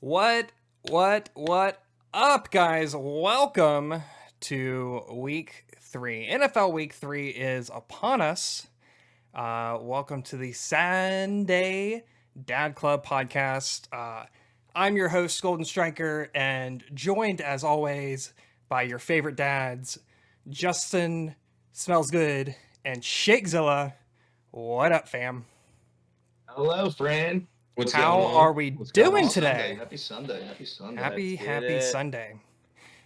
What up, guys? Welcome to week 3. NFL week 3 is upon us. Welcome to the Sunday Dad Club podcast. I'm your host, Golden Striker, and joined as always by your favorite dads, Justin Smells Good and Shakezilla. What up, fam? Hello, friend. How are we doing today? Happy Sunday. Happy Sunday. Happy Sunday.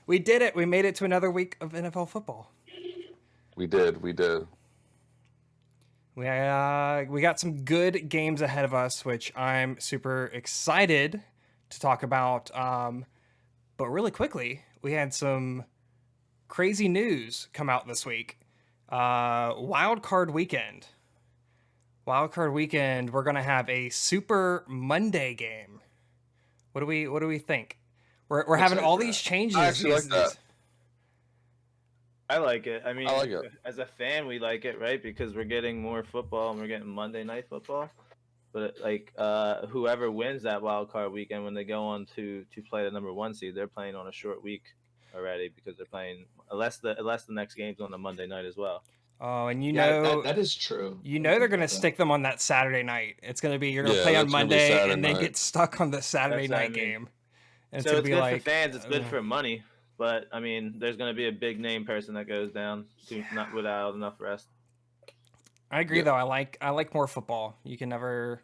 We did it. We made it to another week of NFL football. We did. We got some good games ahead of us, which I'm super excited to talk about. But really quickly, we had some crazy news come out this week. Wild Card Weekend, we're gonna have a Super Monday game. What do we think? We're having all these changes. I actually like that. I like it. I mean, I like it. As a fan, we like it, right? Because we're getting more football and we're getting Monday Night Football. But whoever wins that wild card weekend, when they go on to play the number 1 seed, they're playing on a short week already because they're playing unless the next game's on the Monday night as well. Oh, and that is true. They're going to stick them on that Saturday night. It's going to be you're going to play on Monday and then get stuck on the Saturday night game. And so it's good for fans. It's good for money. But I mean, there's going to be a big name person that goes down not without enough rest. I agree, though. I like more football. You can never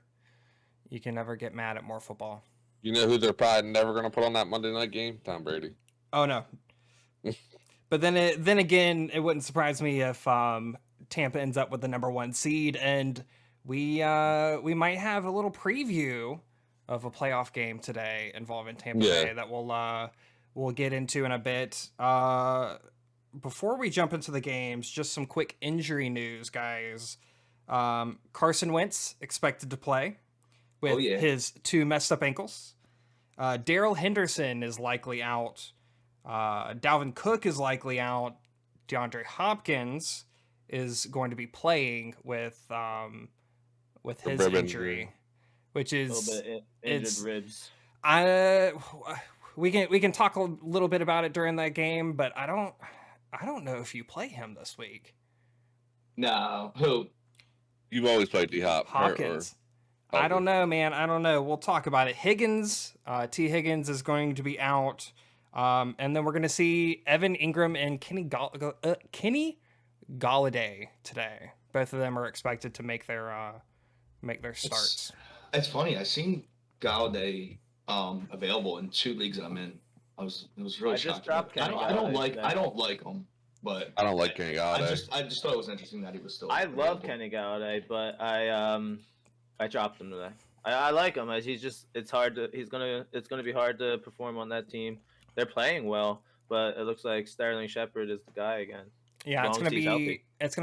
get mad at more football. You know who they're probably never going to put on that Monday night game? Tom Brady. Oh no. But then again, it wouldn't surprise me if Tampa ends up with the number 1 seed, and we might have a little preview of a playoff game today involving Tampa Bay that we'll get into in a bit. Before we jump into the games, just some quick injury news, guys. Carson Wentz expected to play with his 2 messed up ankles. Darrell Henderson is likely out. Dalvin Cook is likely out. DeAndre Hopkins is going to be playing with his injury, which is a little bit injured ribs. We can talk a little bit about it during that game, but I don't know if you play him this week. No, who? You've always played D-Hop. Hopkins. I don't know, man. I don't know. We'll talk about it. T. Higgins is going to be out. And then we're going to see Evan Ingram and Kenny Golladay today. Both of them are expected to make their starts. It's funny. I seen Golladay available in 2 leagues that I'm in. It was really shocking. I don't like him, but I don't like Kenny Golladay. I just thought it was interesting that he was still. I love Kenny Golladay, but I dropped him today. I like him as it's gonna be hard to perform on that team. They're playing well, but it looks like Sterling Shepard is the guy again. Yeah, it's gonna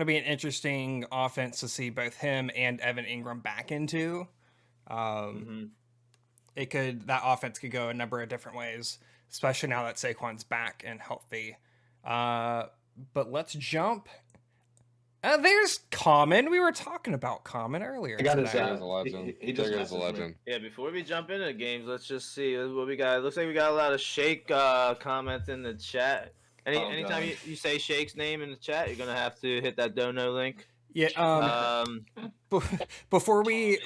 be an interesting offense to see both him and Evan Ingram back into. That offense could go a number of different ways, especially now that Saquon's back and healthy. But let's jump. There's Common. We were talking about Common earlier. I got his a legend. He just is a legend. Yeah, before we jump into the games, let's just see what we got. It looks like we got a lot of Shake comments in the chat. Anytime you say Shake's name in the chat, you're gonna have to hit that dono link. Yeah. Before we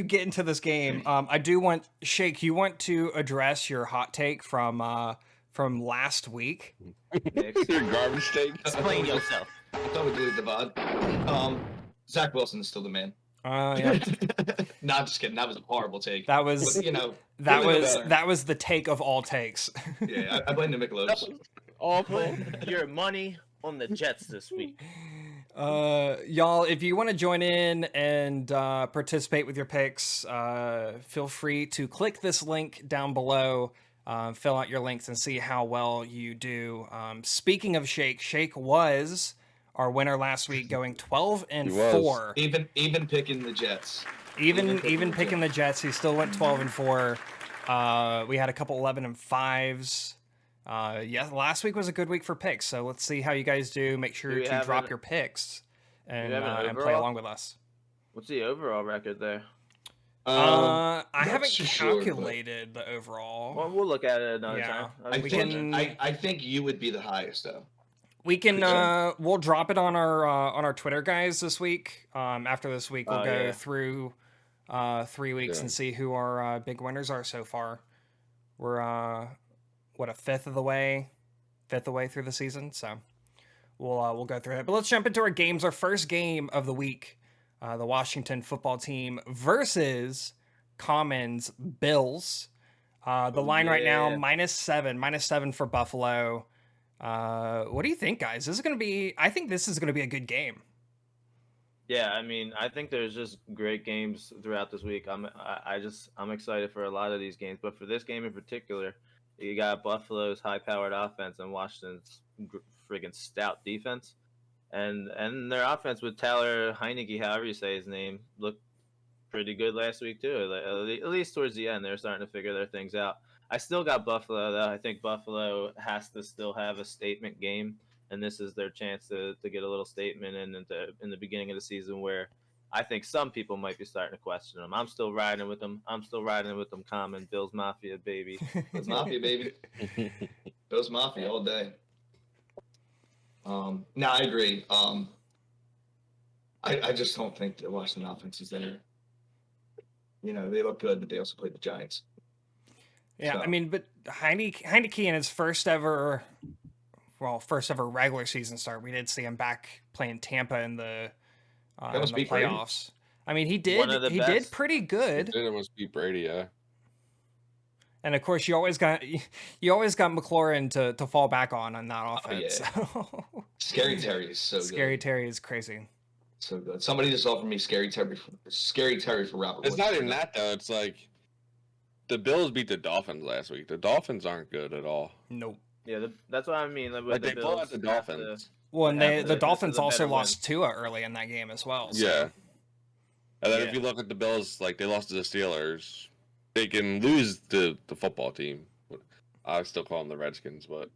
get into this game, I do want Shake. You want to address your hot take from last week? Your garbage take. Explain yourself. I thought we did the VOD. Zach Wilson is still the man. Yeah. No, I'm just kidding. That was a horrible take. That was that was the take of all takes. Yeah, I blame the Michelobs. Awful. Your money on the Jets this week. Y'all, if you want to join in and participate with your picks, feel free to click this link down below. Fill out your links and see how well you do. Speaking of Shake was our winner last week, going 12-4. Even picking the Jets. Even picking the Jets, he still went 12-4. We had a couple 11-5s. Last week was a good week for picks. So let's see how you guys do. Make sure to drop your picks and play along with us. What's the overall record there? I Not haven't too sure, but calculated the overall. Well, we'll look at it another Yeah. time. I think you would be the highest though. We can Yeah. we'll drop it on our Twitter guys this week. After this week we'll go through 3 weeks and see who our big winners are so far. We're a fifth away through the season, so we'll go through it. But let's jump into our games. Our first game of the week, the Washington football team versus Commons Bills. The line right now -7 for Buffalo. What do you think, guys? I think this is gonna be a good game. Yeah, I mean, I think there's just great games throughout this week. I'm excited for a lot of these games, but for this game in particular, you got Buffalo's high-powered offense and Washington's friggin' stout defense, and their offense with Tyler Heineke, however you say his name, looked pretty good last week too. At least towards the end, they're starting to figure their things out. I still got Buffalo though. I think Buffalo has to still have a statement game, and this is their chance to get a little statement in the beginning of the season where I think some people might be starting to question them. I'm still riding with them. Common Bills Mafia, baby. Bills Mafia, baby. Bills Mafia all day. No, I agree. I just don't think the Washington offense is there. You know, they look good, but they also played the Giants. Yeah, so. I mean, but Heineke in his first ever regular season start, we did see him back playing Tampa in the playoffs. I mean, he did pretty good. It must be Brady, yeah. And of course, you always got McLaurin to fall back on that offense. Oh, yeah. So. Scary Terry is so good. Scary Terry is crazy. So good. Somebody just offered me Scary Terry for Robert. It's not even that though. It's like the Bills beat the Dolphins last week. The Dolphins aren't good at all. Nope. Yeah, that's what I mean. Like they pull out the Dolphins. Well, and the Dolphins also lost Tua early in that game as well. So. Yeah. And then if you look at the Bills, like they lost to the Steelers, they can lose the football team. I still call them the Redskins, but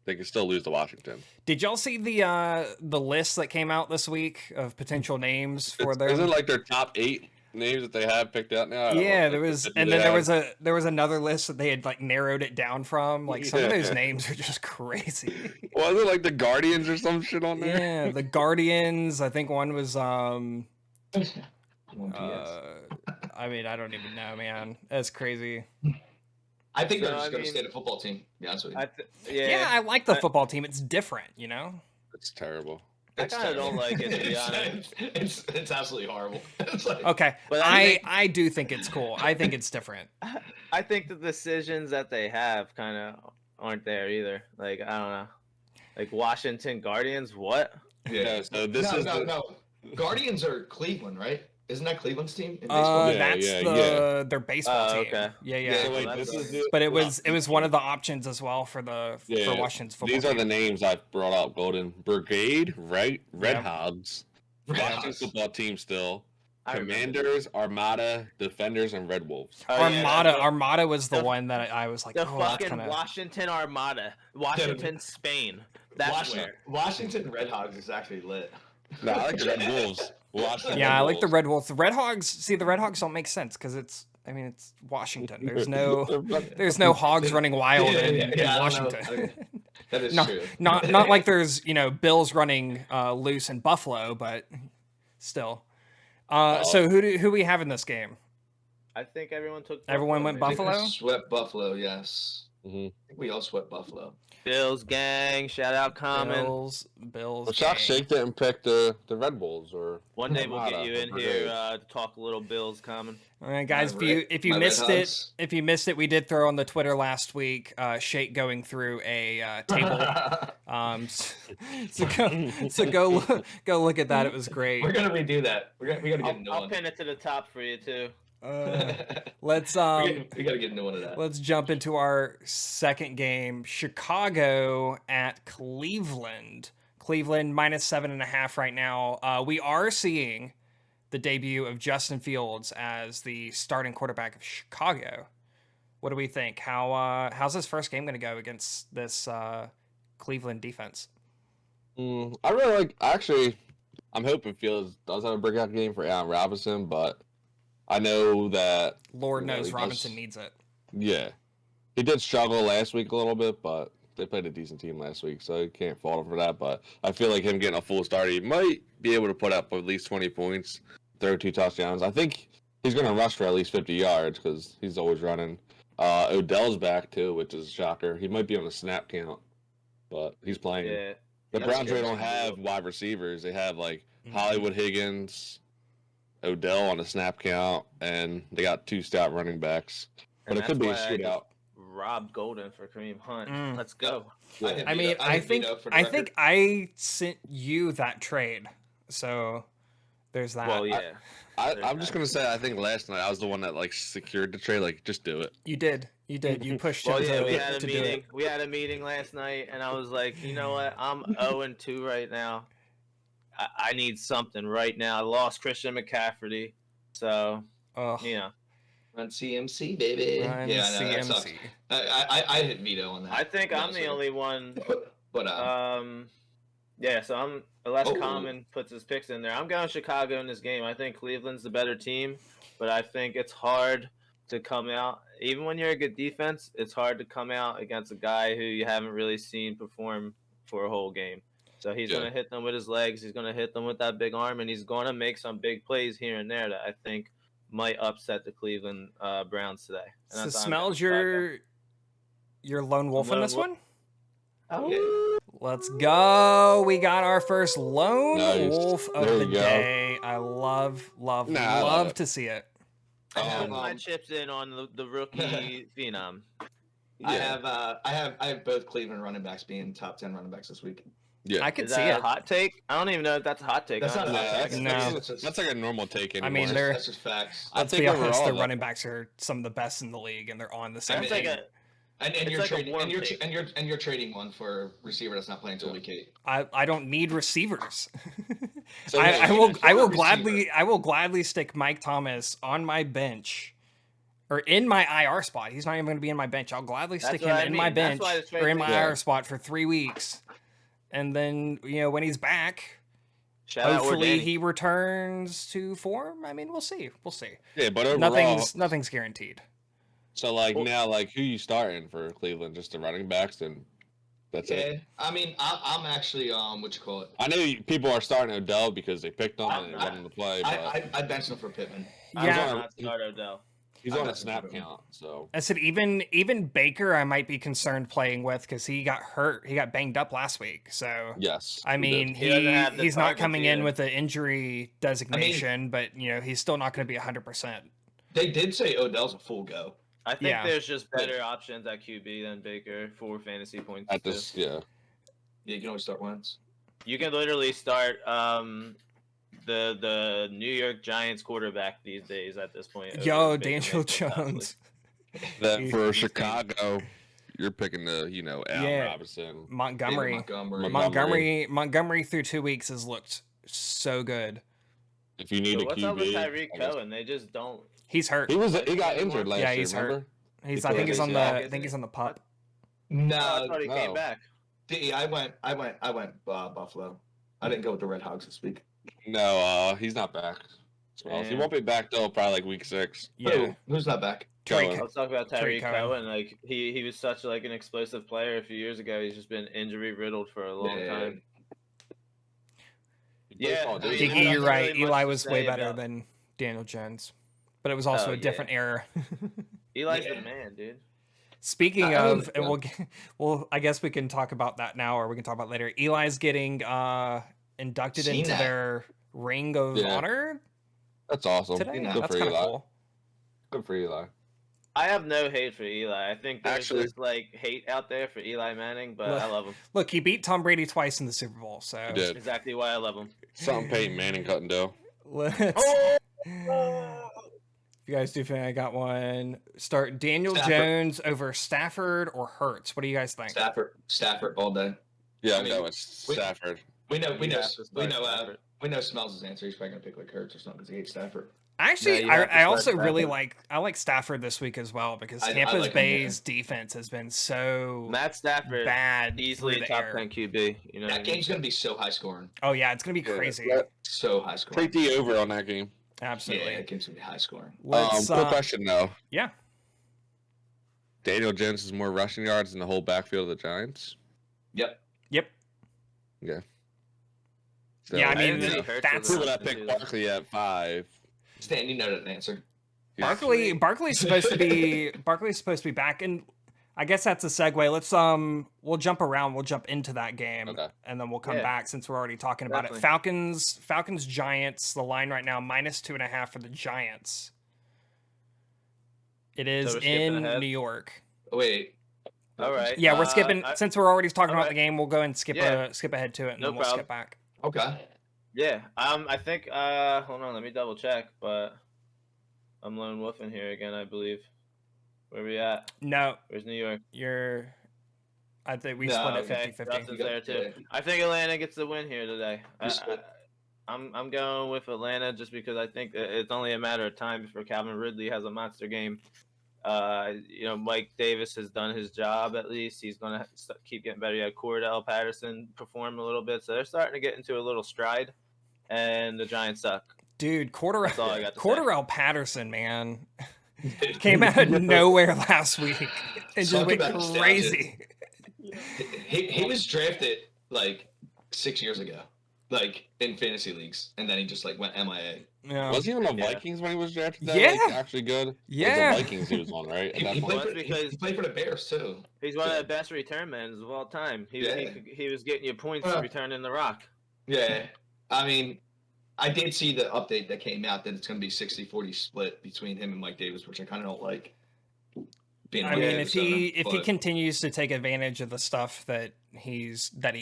they can still lose to Washington. Did y'all see the list that came out this week of potential names for their? Isn't it like their top 8 names that they have picked out now? Yeah, there was, and then there was another list that they had like narrowed it down from. Like some of those names are just crazy. Was it like the Guardians or some shit on there? Yeah, the Guardians. I think one was I mean, I don't even know, man. That's crazy. I think they're just going to stay the football team. To be honest with you. I like the football team. It's different, you know. It's terrible. I kind of don't like it, to be honest. It's absolutely horrible. It's like, okay, but I do think it's cool. I think it's different. I think the decisions that they have kind of aren't there either. Like, I don't know. Like Washington Guardians, what? Yeah. So this is no. Guardians are Cleveland, right? Isn't that Cleveland's team in baseball? That's their baseball team. Okay. Yeah. So, like, but it was one of the options as well for for Washington's football These are team. the names I brought up: Golden Brigade, right? Red Hogs, Washington football team still. Commanders, Armada, Defenders, and Red Wolves. Armada was the one that I was like, the fucking Washington Armada, Washington, Spain. That's Washington Red Hogs is actually lit. No, I like the Red Wolves. I like the Red Wolves. The Red Hogs. See, the Red Hogs don't make sense because it's Washington. There's no hogs running wild in Washington. That is true. Not like there's Bills running loose in Buffalo, but still. So who we have in this game? I think everyone took. Everyone went Buffalo. Swept Buffalo, yes. Mm-hmm. I think we all swept Buffalo. Bills gang, shout out Common. Bills. Well, Shock Shake didn't pick the Red Bulls or. One day we'll get you in here to talk a little Bills, Common. All right, guys. If you missed it, we did throw on the Twitter last week. Shake going through a table. So go look at that. It was great. We're gonna redo that. We gotta get a new one. I'll pin it to the top for you too. Let's we gotta get into one of that. Let's jump into our second game. Chicago at Cleveland. Cleveland -7.5 right now. We are seeing the debut of Justin Fields as the starting quarterback of Chicago. What do we think? How's his first game going to go against this Cleveland defense? I really like. Actually, I'm hoping Fields does have a breakout game for Allen Robinson, but I know that Lord knows he Robinson needs it. Yeah, he did struggle last week a little bit, but they played a decent team last week, so you can't fault him for that. But I feel like him getting a full start, he might be able to put up at least 20 points, throw 2 touchdowns. I think he's going to rush for at least 50 yards because he's always running. Odell's back too, which is a shocker. He might be on a snap count, but he's playing. Yeah. The Browns really don't have wide receivers. They have like Hollywood Higgins, Odell on a snap count, and they got 2 stout running backs. But it could be a shootout. Rob Golden for Kareem Hunt. Let's go. Yeah. I think I sent you that trade, so there's that. Well, yeah. I'm just gonna say I think last night I was the one that like secured the trade. Like, just do it. You did. You pushed. Well, yeah, we had a meeting. We had a meeting last night, and I was like, you know what? I'm 0-2 right now. I need something right now. I lost Christian McCaffrey, so you know. Run CMC, baby. Run CMC. I hit veto on that. I think I'm the only one. But yeah. So I'm unless Common puts his picks in there. I'm going Chicago in this game. I think Cleveland's the better team, but I think it's hard to come out. Even when you're a good defense, it's hard to come out against a guy who you haven't really seen perform for a whole game. So he's going to hit them with his legs. He's going to hit them with that big arm, and he's going to make some big plays here and there that I think might upset the Cleveland Browns today. And so smells your lone wolf in this one? Oh, yeah. Let's go. We got our first lone wolf of the day. I love to see it. I have my chips in on the rookie phenom. Yeah. I have both Cleveland running backs being top 10 running backs this week. Yeah, I could see it. A hot take? I don't even know if that's a hot take. That's not a hot take. No, that's like a normal take anymore. I mean, that's just facts. Let's be honest. The running backs are some of the best in the league, and they're on the same. And you're trading one for a receiver that's not playing until week 8. I don't need receivers. So I will gladly stick Mike Thomas on my bench. Or in my IR spot. He's not even going to be in my bench. I'll gladly stick him in my bench or in my IR spot for 3 weeks. And then, when he's back, hopefully he returns to form. I mean, we'll see. Yeah, but overall, nothing's guaranteed. So, now, who you starting for Cleveland? Just the running backs, and that's it? I mean, I'm actually, what you call it? I know people are starting Odell because they picked him and they want him to play, but... I benched him for Pittman. I would not start Odell. He's on a snap count, so... I said even Baker I might be concerned playing with because he got hurt. He got banged up last week, so... Yes. I mean, he's not coming in with an injury designation, but, he's still not going to be 100%. They did say Odell's a full go. I think there's just better options at QB than Baker for fantasy points. Yeah, you can always start Wentz. You can literally start the New York Giants quarterback these days at this point. Yo, Daniel Jones. That for Chicago, you're picking the Al Robinson, Montgomery through 2 weeks has looked so good. If you need a what's QB, up with Tyreek Cohen? They just don't. He's hurt. He got injured last year. Yeah, he's hurt. I think he's on the pup. No, I thought he came back. I went Buffalo. I didn't go with the Red Hogs this week. No, he's not back. Well, he won't be back till probably week 6. Yeah, who's not back? Let's talk about Tyreek Cohen. He was such an explosive player a few years ago. He's just been injury riddled for a long time. Yeah, Diggy, you're right. Eli was way better than Daniel Jones, but it was also a different era. Eli's the man, dude. Speaking of, and I guess we can talk about that now, or we can talk about it later. Eli's getting inducted into their Ring of Honor. That's awesome. Today. Good for Eli. Cool. Good for Eli. I have no hate for Eli. I think there's this hate out there for Eli Manning, but I love him. Look, he beat Tom Brady twice in the Super Bowl, so he did. Exactly why I love him. Something Peyton Manning couldn't do. If you guys do think I got one, start Daniel Jones over Stafford or Hurts. What do you guys think? Stafford all day. Yeah, I know it's Stafford. We know Smells' answer. He's probably gonna pick Hurts or something because he hates Stafford. Actually, I also really like Stafford this week as well because Tampa Bay's defense has been so Matt Stafford bad, easily top 10 QB. That game's gonna be so high scoring. Oh yeah, it's gonna be crazy. So high scoring. Take the over on that game. Absolutely. Yeah, it gives me high scoring. Quick question though. Yeah. Daniel Jones has more rushing yards than the whole backfield of the Giants. Yep. Yeah. So, Yeah, I mean, that's people that pick Barkley at 5. Stan, you know that answer. Barkley's supposed to be back, and I guess that's a segue. Let's we'll jump around. We'll jump into that game, and then we'll come back since we're already talking about it. Falcons, Giants. The line right now -2.5 for the Giants. It is in New York. Wait. All right. Yeah, we're skipping since we're already talking about the game. We'll go and skip ahead to it, and then we'll skip back. Okay. Yeah. I think. Hold on. Let me double check. But I'm lone wolfing here again. I believe. Where we at? No. Where's New York? I think we split it 50-50. Justin's there too. I think Atlanta gets the win here today. I'm going with Atlanta just because I think it's only a matter of time before Calvin Ridley has a monster game. Mike Davis has done his job at least. He's going to keep getting better. You had Cordell Patterson perform a little bit. So they're starting to get into a little stride. And the Giants suck. Dude, Cordell Patterson, man. Came out of nowhere last week. It just went crazy. He was drafted like 6 years ago, like in fantasy leagues, and then he just like went MIA. Yeah. Was he on the Vikings when he was drafted? Actually good. Yeah, the Vikings he was on, right? He played for the Bears too. He's one of the best return men of all time. He was getting you points returning the rock. Yeah, I mean, I did see the update that came out that it's going to be 60-40 split between him and Mike Davis, which I kind of don't like. If he continues to take advantage of the stuff that he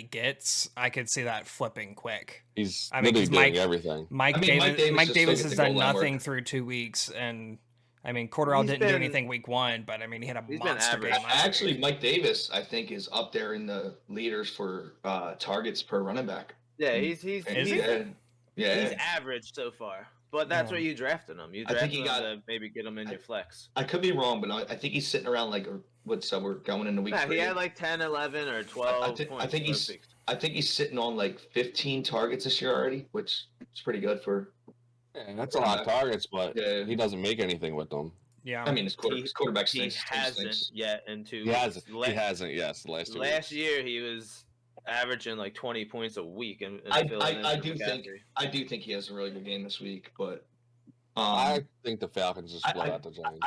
gets, I could see that flipping quick. He's doing everything. Mike Davis has done nothing through 2 weeks, and I mean Cordell didn't do anything week 1, but I mean he had a monster game. Actually, Mike Davis I think is up there in the leaders for targets per running back. Yeah, he's average so far. But that's where you drafted him. You drafted him to maybe get him in your flex. I could be wrong, but I think he's sitting around like so we're going into week 3. He had like 10, 11, or 12 points. I think he's sitting on like 15 targets this year already, which is pretty good for. Yeah, that's a lot of targets, but he doesn't make anything with them. Yeah, I mean his quarterback stinks. He hasn't yet He hasn't. Yes, last year he was averaging like 20 points a week, and I do think he has a really good game this week, but I think the Falcons just blow out the Giants.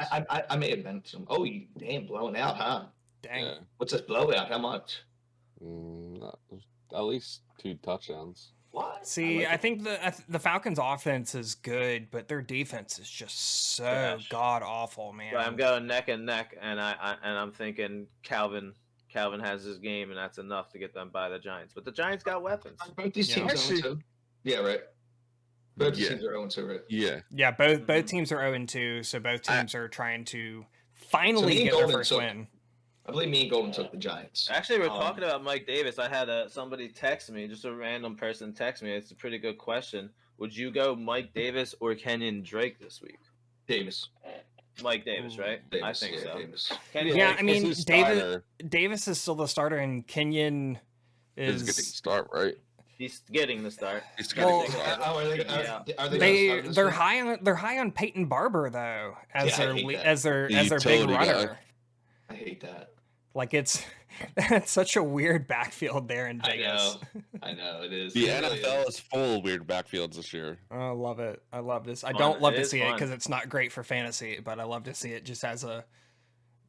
I may have been some. Oh, you damn blowing out, huh? Dang. Yeah. What's this blowout? How much? At least 2 touchdowns. What? See, I think the Falcons' offense is good, but their defense is just so god awful, man. But I'm going neck and neck, and I'm thinking Calvin has his game, and that's enough to get them by the Giants. But the Giants got weapons. Both these teams are 0-2. Yeah, right. Both teams are 0-2, right? Yeah. Yeah, both teams are 0-2, so both teams are trying to finally get their first win. I believe me and Golden took the Giants. Actually, we're talking about Mike Davis. I had somebody text me, just a random person text me. It's a pretty good question. Would you go Mike Davis or Kenyon Drake this week? Davis. Mike Davis, right? Davis, I think so. Davis. I mean, Davis is still the starter, and Kenyon is getting the start, right? He's getting the start. They're high on Peyton Barber though as their big runner. I hate that. Like that's such a weird backfield there in Vegas. I know it is. The NFL is full of weird backfields this year. I love it. I love this. I don't love to see it because it's not great for fantasy, but I love to see it just as a.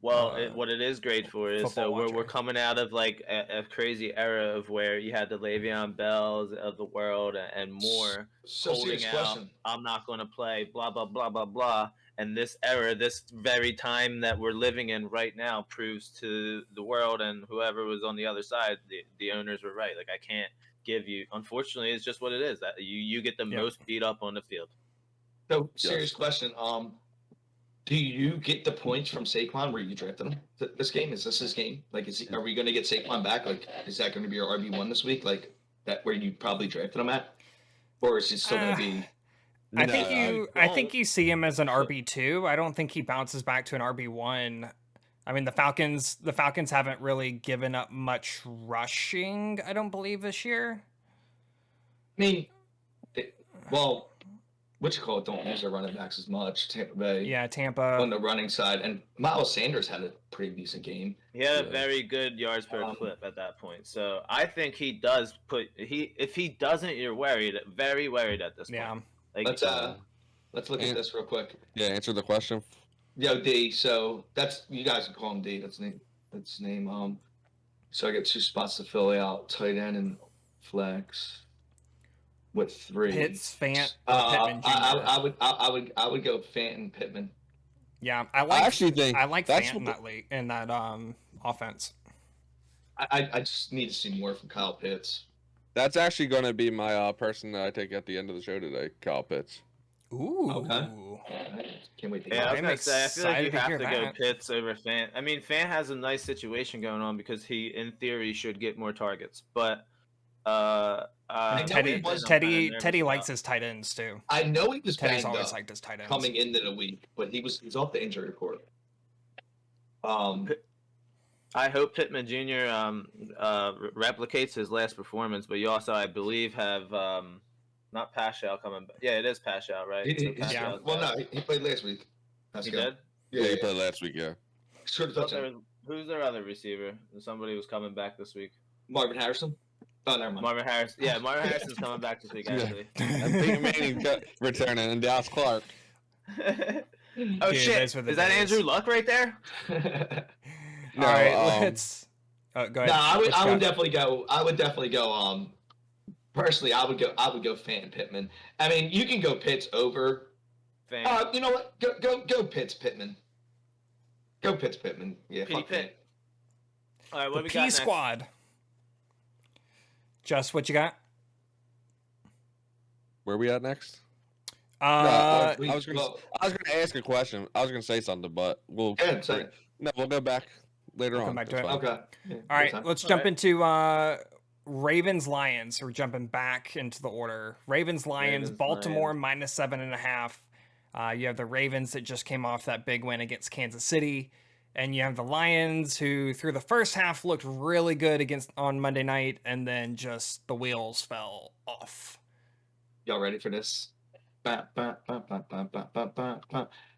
Well, what it is great for is we're coming out of like a crazy era of where you had the Le'Veon Bells of the world and more holding out. Question. I'm not going to play. Blah blah blah blah blah. And this era, this very time that we're living in right now, proves to the world and whoever was on the other side, the owners were right. Like I can't give you. Unfortunately, it's just what it is. That you get the most beat up on the field. So serious question. Do you get the points from Saquon where you drafted him this game? Is this his game? Like, are we going to get Saquon back? Like, is that going to be your RB1 this week? Like, that where you probably drafted him at? Or is it still going to be... I think you see him as an RB2. I don't think he bounces back to an RB1. I mean, the Falcons haven't really given up much rushing, I don't believe, this year. I mean, don't use their running backs as much. Tampa Bay. Yeah, Tampa. On the running side, and Miles Sanders had a pretty decent game. He had a very good yards per clip at that point. So I think he does if he doesn't, you're very worried at this point. Yeah. Like, let's look at this real quick. Yeah, answer the question. Yo, D. So that's, you guys can call him D. That's his name. So I get 2 spots to fill out: tight end and flex. With 3. Pitts, Fant, Pittman Jr. I would go Fant and Pittman. Yeah, I actually think I like that's Fant in that offense. I just need to see more from Kyle Pitts. That's actually going to be my person that I take at the end of the show today, Kyle Pitts. Ooh. Okay. Can't wait to Yeah, I was I'm gonna say, I feel like you excited to have hear to go that. Pitts over Fant. I mean, Fant has a nice situation going on because he, in theory, should get more targets. But Teddy likes his tight ends too. I know he was Teddy's banged always up liked his tight ends. coming into the week, but he's off the injury report. I hope Pittman Jr. Replicates his last performance, but you also, I believe, have not Pascal coming back. Yeah, it is Pascal, right? Yeah. Well, no, he played last week. He did? Yeah, he played last week, yeah. Sure to touch him. Who's their other receiver? Somebody was coming back this week. Marvin Harrison? Oh, never mind. Marvin Harris. Yeah, Marvin Harrison's coming back this week, actually. And Peyton Manning returning, and Dallas Clark. Oh, Dude, shit. those were the Is that days. Andrew Luck right there? No, All right, let's. Oh, go ahead. No, I What you would got? definitely go. Personally, I would go Fant and Pittman. I mean, you can go Pitts over. You know what? Go Pitts Pittman. Go Pitts Pittman. Yeah, Pitty fuck Pitt. Pitt. All right, what The we got P next? Squad. Just what you got? Where we at next? Uh, I was gonna ask a question. I was gonna say something, but we'll we'll go back later We'll on. come back to That's it. fine. Okay. Yeah, all right, time. let's jump into Ravens Lions. We're jumping back into the order. Ravens Lions, Ravens, Baltimore -7.5. You have the Ravens that just came off that big win against Kansas City, and you have the Lions who through the first half looked really good on Monday night, and then just the wheels fell off. Y'all ready for this?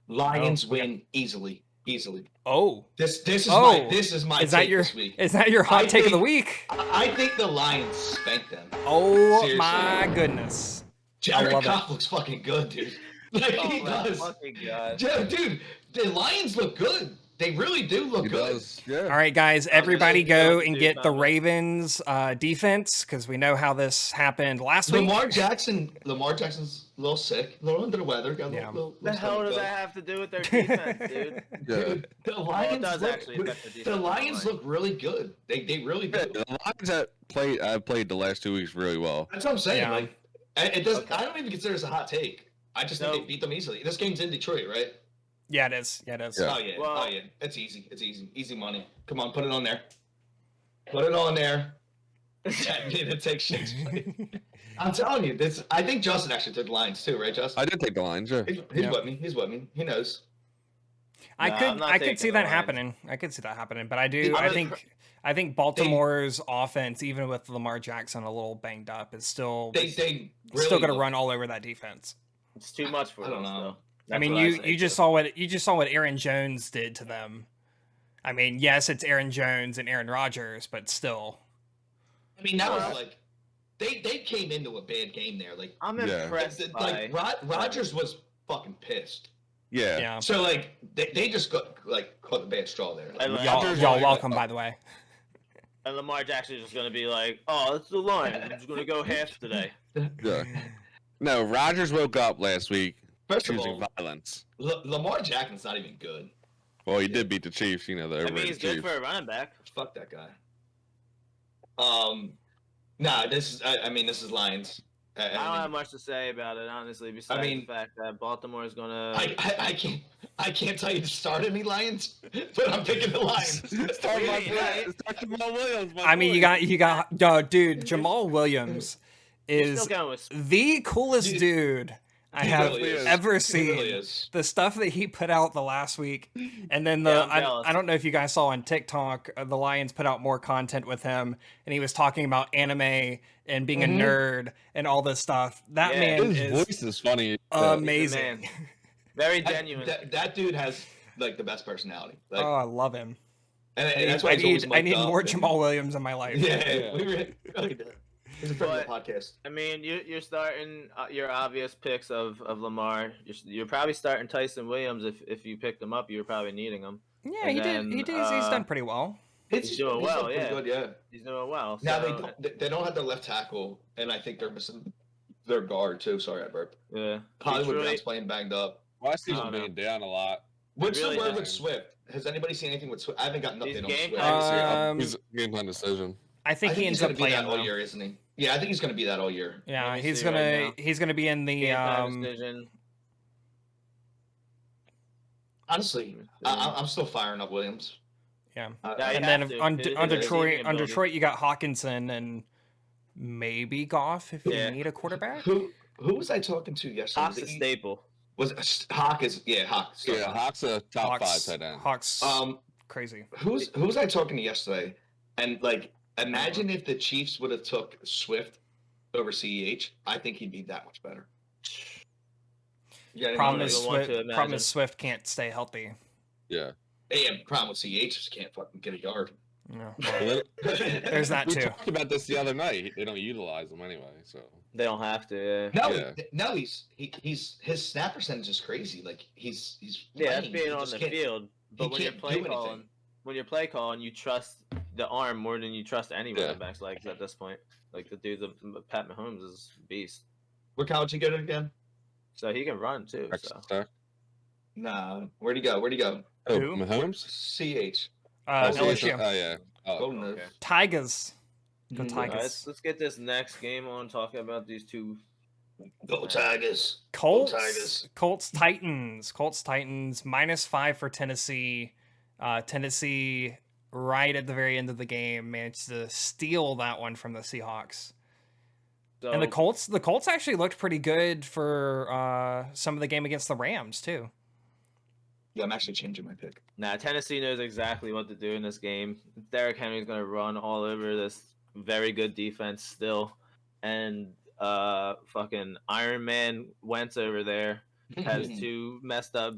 Lions win easily. Oh, This is my is that take your this week. is that your hot take of the week? I think the Lions spanked them. Oh Seriously. my goodness! Jared love it. Goff looks fucking good, dude. Like he Oh, my does. fucking God. Dude, the Lions look good. They really do look He good. does. Yeah. All right, guys, everybody go and get the Dude, Ravens defense because we know how this happened last week. Lamar Jackson's a little sick, a little under the weather. Got a Yeah. little The hell stomach does bug. that have to do with their defense, dude? Yeah. Dude, the Lions does look, actually affect the defense the of the Lions Lions. look really good. They really do. Yeah, the Lions have played the last 2 weeks really well. That's what I'm saying. Yeah. Like, it does. Okay. I don't even consider this a hot take. I just think they beat them easily. This game's in Detroit, right? Yeah, it is. Yeah, it is. Yeah. Oh yeah. Well- Oh yeah. It's easy. Easy money. Come on, put it on there. Put it on there. That didn't take shit. I'm telling you, this. I think Justin actually took the Lions too, right, Justin? I did take the Lions, yeah. He's Yeah. with me. He's with me. He knows. I Nah, could I'm not I could taking see the that Lions. happening. I could see that happening, but I do. I'm I a- think Baltimore's offense, even with Lamar Jackson a little banged up, is still They really still going to look- run all over that defense. It's too much for I don't them, know. though. I mean, you just saw what Aaron Jones did to them. I mean, yes, it's Aaron Jones and Aaron Rodgers, but still. I mean, that was like they came into a bad game there. Like, I'm Yeah. impressed by. Rodgers was fucking pissed. Yeah. Yeah. So like they just caught the bad straw there. Like, And Y'all welcome, by the way. And Lamar Jackson's just gonna be like, "Oh, it's the Lions. I'm just gonna go half today." Yeah. No, Rodgers woke up last week First of choosing all, violence. Lamar Jackson's not even good. Well, he did beat the Chiefs, the I mean, overrated he's good Chiefs. for a running back. Fuck that guy. Nah, this is Lions. I don't have much to say about it, honestly. Besides the fact that Baltimore is gonna. I can't tell you to start any Lions, but I'm picking the Lions. Start my boy. Start Jamal Williams. I mean, you got dude, Jamal Williams He's is still going with. the coolest dude I He have really is. ever He seen. really is. The stuff that he put out the last week, and then Yeah, I'm jealous. I don't know if you guys saw on TikTok, the Lions put out more content with him, and he was talking about anime and being a nerd and all this stuff. That Yeah. man His is voice is funny. amazing. man. Very genuine. That dude has like the best personality. Like, Oh, I love him. and that's why he's always I mic'd need up more and- Jamal Williams in my life. Yeah, we really did. He's a friend of the But- podcast. I mean, you're starting your obvious picks of Lamar. You're probably starting Tyson Williams if you picked him up. You were probably needing him. Yeah, And he then, did. He's done pretty well. He's doing well, pretty yeah. Good, yeah. He's doing well. Now So, they don't have their left tackle, and I think they're missing their guard too. Sorry, I burped. yeah. Hollywood Detroit- Brown's playing banged up. West I is don't being down a lot. What's really the word doesn't. with Swift? Has anybody seen anything with Swift? I haven't gotten He's nothing on game Swift. time. He's game time decision. I think he he's ends gonna up be that playing all though. year, isn't he? Yeah, I think he's going to be that all year. Yeah, Let me he's see gonna right now. he's gonna be in the Game time decision. Honestly, I'm still firing up Williams. Yeah. I- Yeah, I- you and have then to, on dude. on His Detroit receiving on ability. Detroit you got Hawkinson and maybe Goff if Yeah. you need a quarterback. who was I talking to yesterday? Hawk's a Was it- staple. Was Hawk is Hawk. Still Yeah, Hawk. Hawk's a top Hawks, 5 tight end. Hawks Um, crazy. who was I talking to yesterday? And like, imagine if the Chiefs would have took Swift over CEH. I think he'd be that much better. Yeah, Problem don't is even want to Swift. Problem imagine. is Swift can't stay healthy. Yeah. problem with CEH is can't fucking get a yard. Yeah. There's that we too. talked about this the other night. They don't utilize him anyway, so. They don't have to. Yeah. No, Yeah. no, he's his snap percentage is crazy. Like he's Yeah, that's playing, being he on just the can't- field. But when you're can't play do anything. calling, you trust the arm more than you trust any Yeah. running back's legs at this point. Like the dude, Pat Mahomes is a beast, What college you go to again? so he can run too. Texas So Tech. Nah, where'd he go? Where'd he go? Oh, Who? Mahomes? CH. LSU. Oh, yeah. Oh, Golden okay. Oaks. Tigers. Go Mhm. Tigers. let's get this next game on. Talking about these two. Go Tigers. Colts. Tigers. Colts Titans. Colts Titans -5 for Tennessee. Tennessee right at the very end of the game managed to steal that one from the Seahawks. So, And the Colts actually looked pretty good for some of the game against the Rams too. Yeah, I'm actually changing my pick. Nah, Tennessee knows exactly what to do in this game. Derrick Henry's gonna run all over this very good defense still, and fucking Iron Man Wentz over there has two messed up,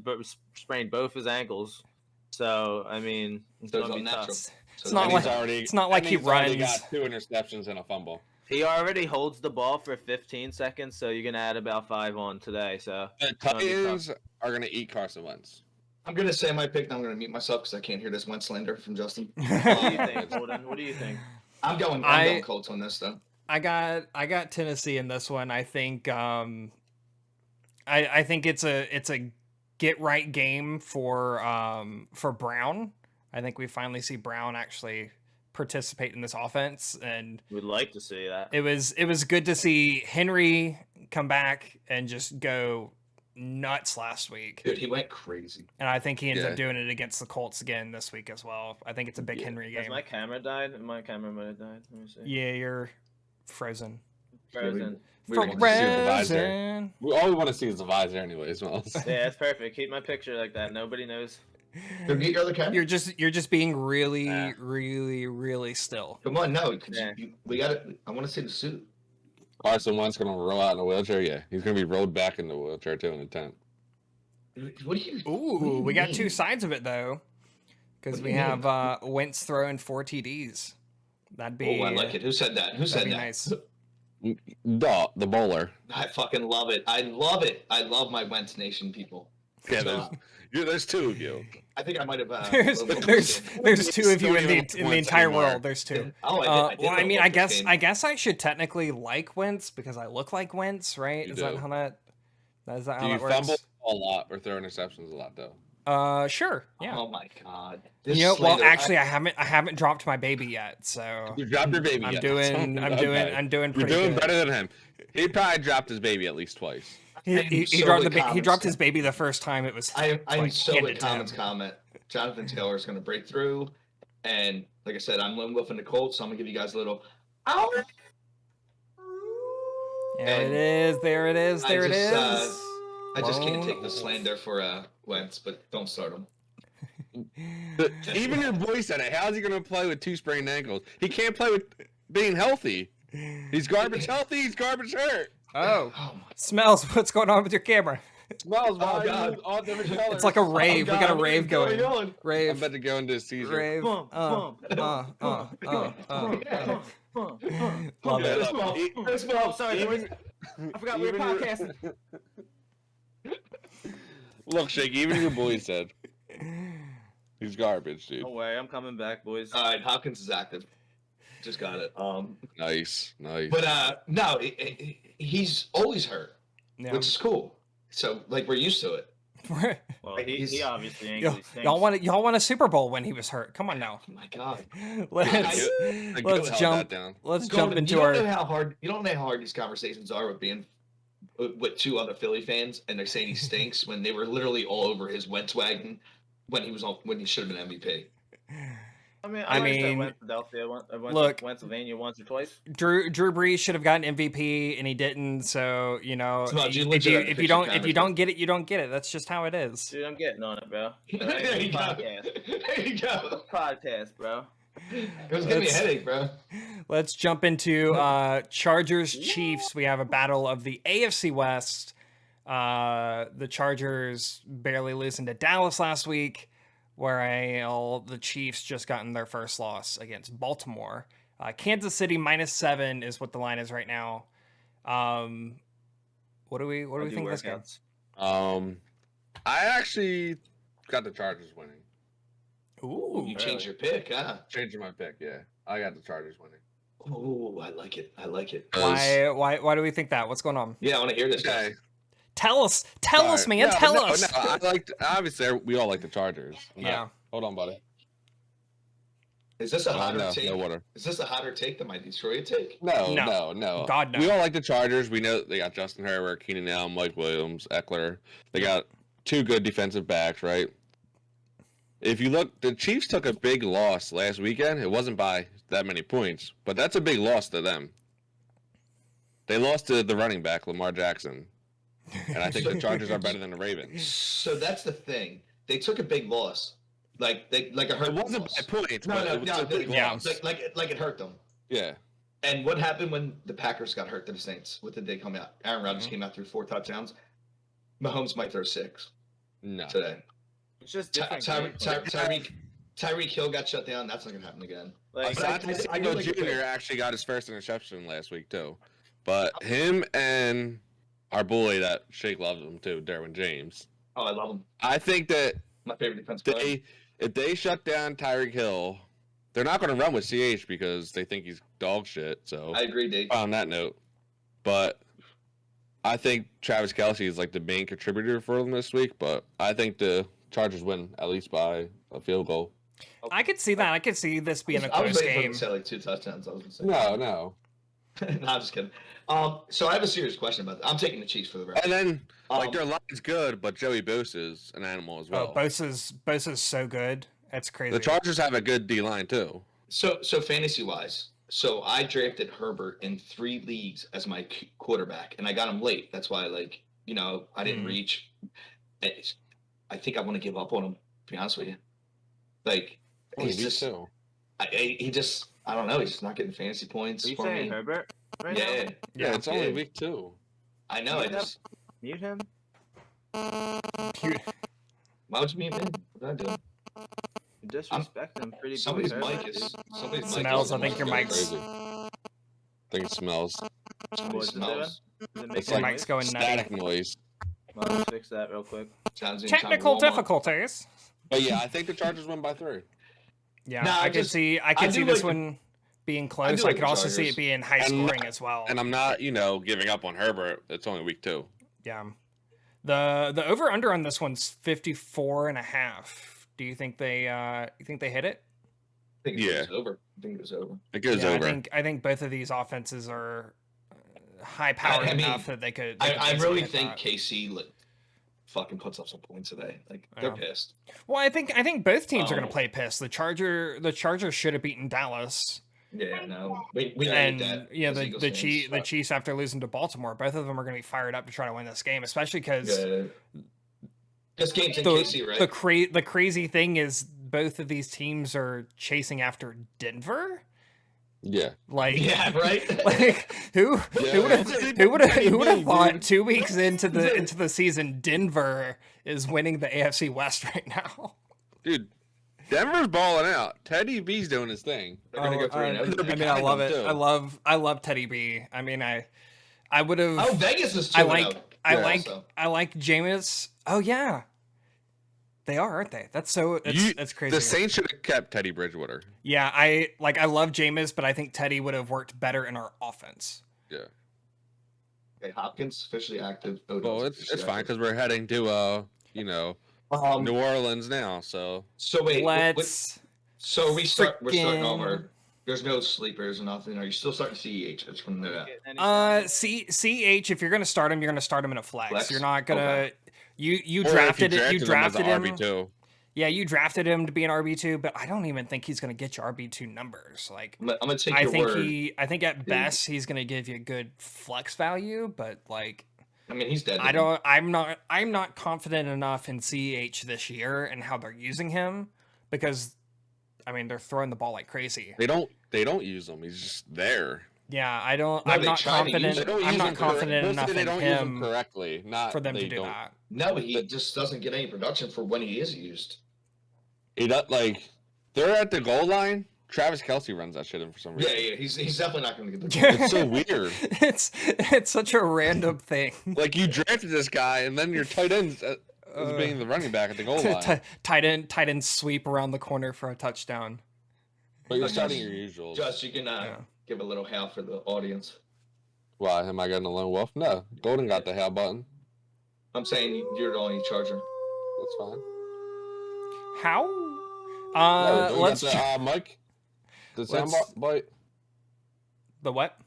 sprained both his ankles. So I mean, it's So gonna it's be all tough. natural. It's not And like he's not like and he he's already runs. got 2 interceptions and a fumble. He already holds the ball for 15 seconds, so you're gonna add about 5 on today. So The gonna be tough. Titans are going to eat Carson Wentz. I'm gonna say my pick. And I'm gonna mute myself because I can't hear this Wentz slander from Justin. what do you think, Holden? What do you think? I'm going Colts on this though. I got Tennessee in this one. I think I think it's a get right game for Brown. I think we finally see Brown actually participate in this offense, and We'd like to see that. it was good to see Henry come back and just go nuts last week. Dude, he went crazy. And I think he ends Yeah. up doing it against the Colts again this week as well. I think it's a big Henry Has game. my camera died? My camera might have died. Let me see. Yeah, you're frozen. Frozen. We want to see the visor. Frozen. All we want to see is the visor anyways, Miles. Yeah, that's perfect. Keep my picture like that. Nobody knows. Dude, get your other camera. You're just being really, Yeah. really, really still. Come on, no, 'cause Yeah. we got it. I want to see the suit. Carson Wentz going to roll out in a wheelchair? Yeah. He's going to be rolled back in the wheelchair too in a tent. What do you? Ooh, we got mean? two sides of it though, because What do we you mean? have Wentz throwing 4 TDs. That'd be Oh, I like it. Who said that? Who that'd said be that? nice. The bowler. I fucking love it. I love it. I love my Wentz Nation people. Yeah, So, there's 2 of you. I think I might have. There's 2 of you in the Wentz entire anymore. world. There's 2. Oh, I did Well, I love mean, I Wentz this game. guess I should technically like Wentz because I look like Wentz, right? You Is that do. how that? Is that Do how you that works? fumble a lot or throw interceptions a lot though? Sure. Yeah. Oh my god. You know, well, actually, I haven't dropped my baby yet, so You dropped your baby. I'm yet. doing Okay. You're pretty doing good. better than him. He probably dropped his baby at least twice. He so dropped the he dropped comments. his baby the first time it was. I'm like, so handed with to him. Commons comment. Jonathan Taylor is going to break through, and like I said, I'm Lone Wolf in the Colts, so I'm gonna give you guys a little. Ow! There it is. There it is. There it is. I just can't take the slander for Wentz, but don't start him. Even your boy said it. How's he going to play with 2 sprained ankles? He can't play with being healthy. He's garbage healthy. He's garbage hurt. Oh, Smells. What's going on with your camera? Smells. Oh, God. All different colors. It's like a rave. Oh, we got a God. rave going. I'm Rave. about to go into a seizure. Rave. Bump, bump, Love Yeah, it. look, Oh, sorry, boys. I forgot we were even your- podcasting. Look, Shake, even your boy said he's garbage, dude. Don't worry, I'm coming back, boys. All right, Hopkins is active. Just got it. Nice. But no, he's always hurt, Yeah. which is cool. So like we're used to it. Well, he obviously ain't. Y'all want a Super Bowl when he was hurt. Come on now. Oh my God. Let's jump. Let's jump into you our. don't know how hard these conversations are with being with 2 other Philly fans, and they're saying he stinks when they were literally all over his Wentz wagon when he should have been MVP. I went to Philadelphia. I went look, to Pennsylvania once or twice. Drew Brees should have gotten MVP and he didn't. So Smudge, you if legit you have to if fix you your don't get it, you don't get it. That's just how it is. Dude, I'm getting on it, bro. There you go. Podcast. There you go. Podcast, bro. It was giving me a headache, bro. Let's jump into Chargers Chiefs. We have a battle of the AFC West. The Chargers barely losing to Dallas last week, while the Chiefs just gotten their first loss against Baltimore. Kansas City -7 is what the line is right now. What do we think this game? I actually got the Chargers winning. Ooh, You changed your pick, huh? Changing my pick, yeah. I got the Chargers winning. Oh, I like it. why do we think that? What's going on? Yeah, I want to hear this. Okay. Guys. Tell us, man. No, Tell us. No, I liked. Obviously, we all like the Chargers. Yeah. Hold on, buddy. Is this a hotter take? No water. Is this a hotter take than my Detroit take? No. God, no. We all like the Chargers. We know they got Justin Herbert, Keenan Allen, Mike Williams, Eckler. They got 2 good defensive backs, right? If you look, the Chiefs took a big loss last weekend. It wasn't by that many points, but that's a big loss to them. They lost to the running back, Lamar Jackson. And I think the Chargers are better than the Ravens. So that's the thing. They took a big loss. Like a hurt. It wasn't loss. by points, No, but no, it was no. a big yeah. loss. Like it hurt them. Yeah. And what happened when the Packers got hurt to the Saints? What did they come out? Aaron Rodgers came out through 4 touchdowns. Mahomes might throw 6 No. today. It's just different. Tyreek Hill got shut down. That's not gonna happen again. Like, I Asante do Samuel like it Jr. better. actually got his first interception last week too, but him and our boy that Shake loves him too, Derwin James. Oh, I love him. I think that My favorite defensive player. if they shut down Tyreek Hill, they're not going to run with CH because they think he's dog shit. So I agree, Dave. on that note, but I think Travis Kelce is like the main contributor for them this week. But I think the Chargers win at least by a field goal. I could see that. I could see this being a I was close waiting for him game. to say like 2 touchdowns. I was gonna say. No. No, I'm just kidding. So I have a serious question about that. I'm taking the Chiefs for the rest. And then like Um, their line's good, but Joey Bosa is an animal as well. Bosa's so good. That's crazy. The Chargers have a good D line too. So fantasy wise, so I drafted Herbert in 3 leagues as my quarterback, and I got him late. That's why, I didn't reach. I think I want to give up on him. To be honest with you, he's just. too. He just. I don't know. He's just not getting fantasy points are you for saying me. Herbert right Yeah, now? Yeah, it's only Yeah. week 2. I know. I just. Mute him. Why would you mute me? What did I do? You disrespect him pretty Somebody's big, mic Herbert. is. Somebody's mic Smells, is I think your going mic's- Crazy. I think it smells. Somebody What's it doing? smells. Does it make It's Your any like mic's noise? going static nutty. noise. Well, let's fix that real quick. Sounds in Technical Walmart. difficulties. But yeah, I think the Chargers win by 3. Yeah, No, I I could just- see. I I could do see this like the- one being close. I like could the also see Chargers. it being high And- scoring as well. And I'm not, giving up on Herbert. It's only week 2. Yeah. The over under on this one's 54.5. Do you think they hit it? I think Yeah. it was over. I think it was over. It goes Yeah, over. I think both of these offenses are high powered I mean, enough that they could. I easily really hit think that. KC fucking puts up some points today. They're Yeah. pissed. Well, I think both teams are going Oh. to play pissed. The Chargers should have beaten Dallas. Yeah, no, we need And that. yeah, as the Eagles the fans. the Chiefs after losing to Baltimore, both of them are going to be fired up to try to win this game, especially because Yeah. This game's in KC, right? the crazy thing is both of these teams are chasing after Denver. Yeah. Like Yeah, right. like who would have thought dude. 2 weeks into the season Denver is winning the AFC West right now? Dude, Denver's balling out. Teddy B's doing his thing. They're gonna go 3-0. I mean, I love it. too. I love Teddy B. I mean, I would have. Oh, Vegas is 2-0. I like Jameis. Oh yeah, they are, aren't they? That's crazy. The Saints should have kept Teddy Bridgewater. Yeah, I love Jameis, but I think Teddy would have worked better in our offense. Yeah. Okay, Hopkins officially active. Well, it's fine because we're heading to New Orleans now. So wait, Let's. so we're starting freaking- over. There's no sleepers or nothing. Are you still starting CEH? I just want to know that. CH. If you're gonna start him, you're gonna start him in a flex. Flex? You're not gonna. Okay. You Or if drafted you it. You drafted him. RB2. Yeah, you drafted him to be an RB2, but I don't even think he's gonna get your RB2 numbers. Like, I'm gonna take I your think word. I think at best he's gonna give you a good flex value, but like, I mean, he's dead. I'm not confident enough in CH this year and how they're using him because, I mean, they're throwing the ball like crazy. They don't use him. He's just there. Yeah, I'm No, not they try to use confident. him. They don't I'm use not him confident enough they in don't use him him correctly. Not for them they to do don't. that. No, he just doesn't get any production for when he is used. He does, like, they're at the goal line. Travis Kelce runs that shit in for some reason. Yeah, he's definitely not going to get the. It's so weird. It's such a random thing. Like, you drafted this guy, and then your tight end is being the running back at the goal line. Tight end sweep around the corner for a touchdown. But you're starting your usual. Just you can give a little hail for the audience. Why? Am I getting a lone wolf? No. Golden got the hail button. I'm saying you're the only charger. That's fine. How? Let's Mike. The sound bite. The what?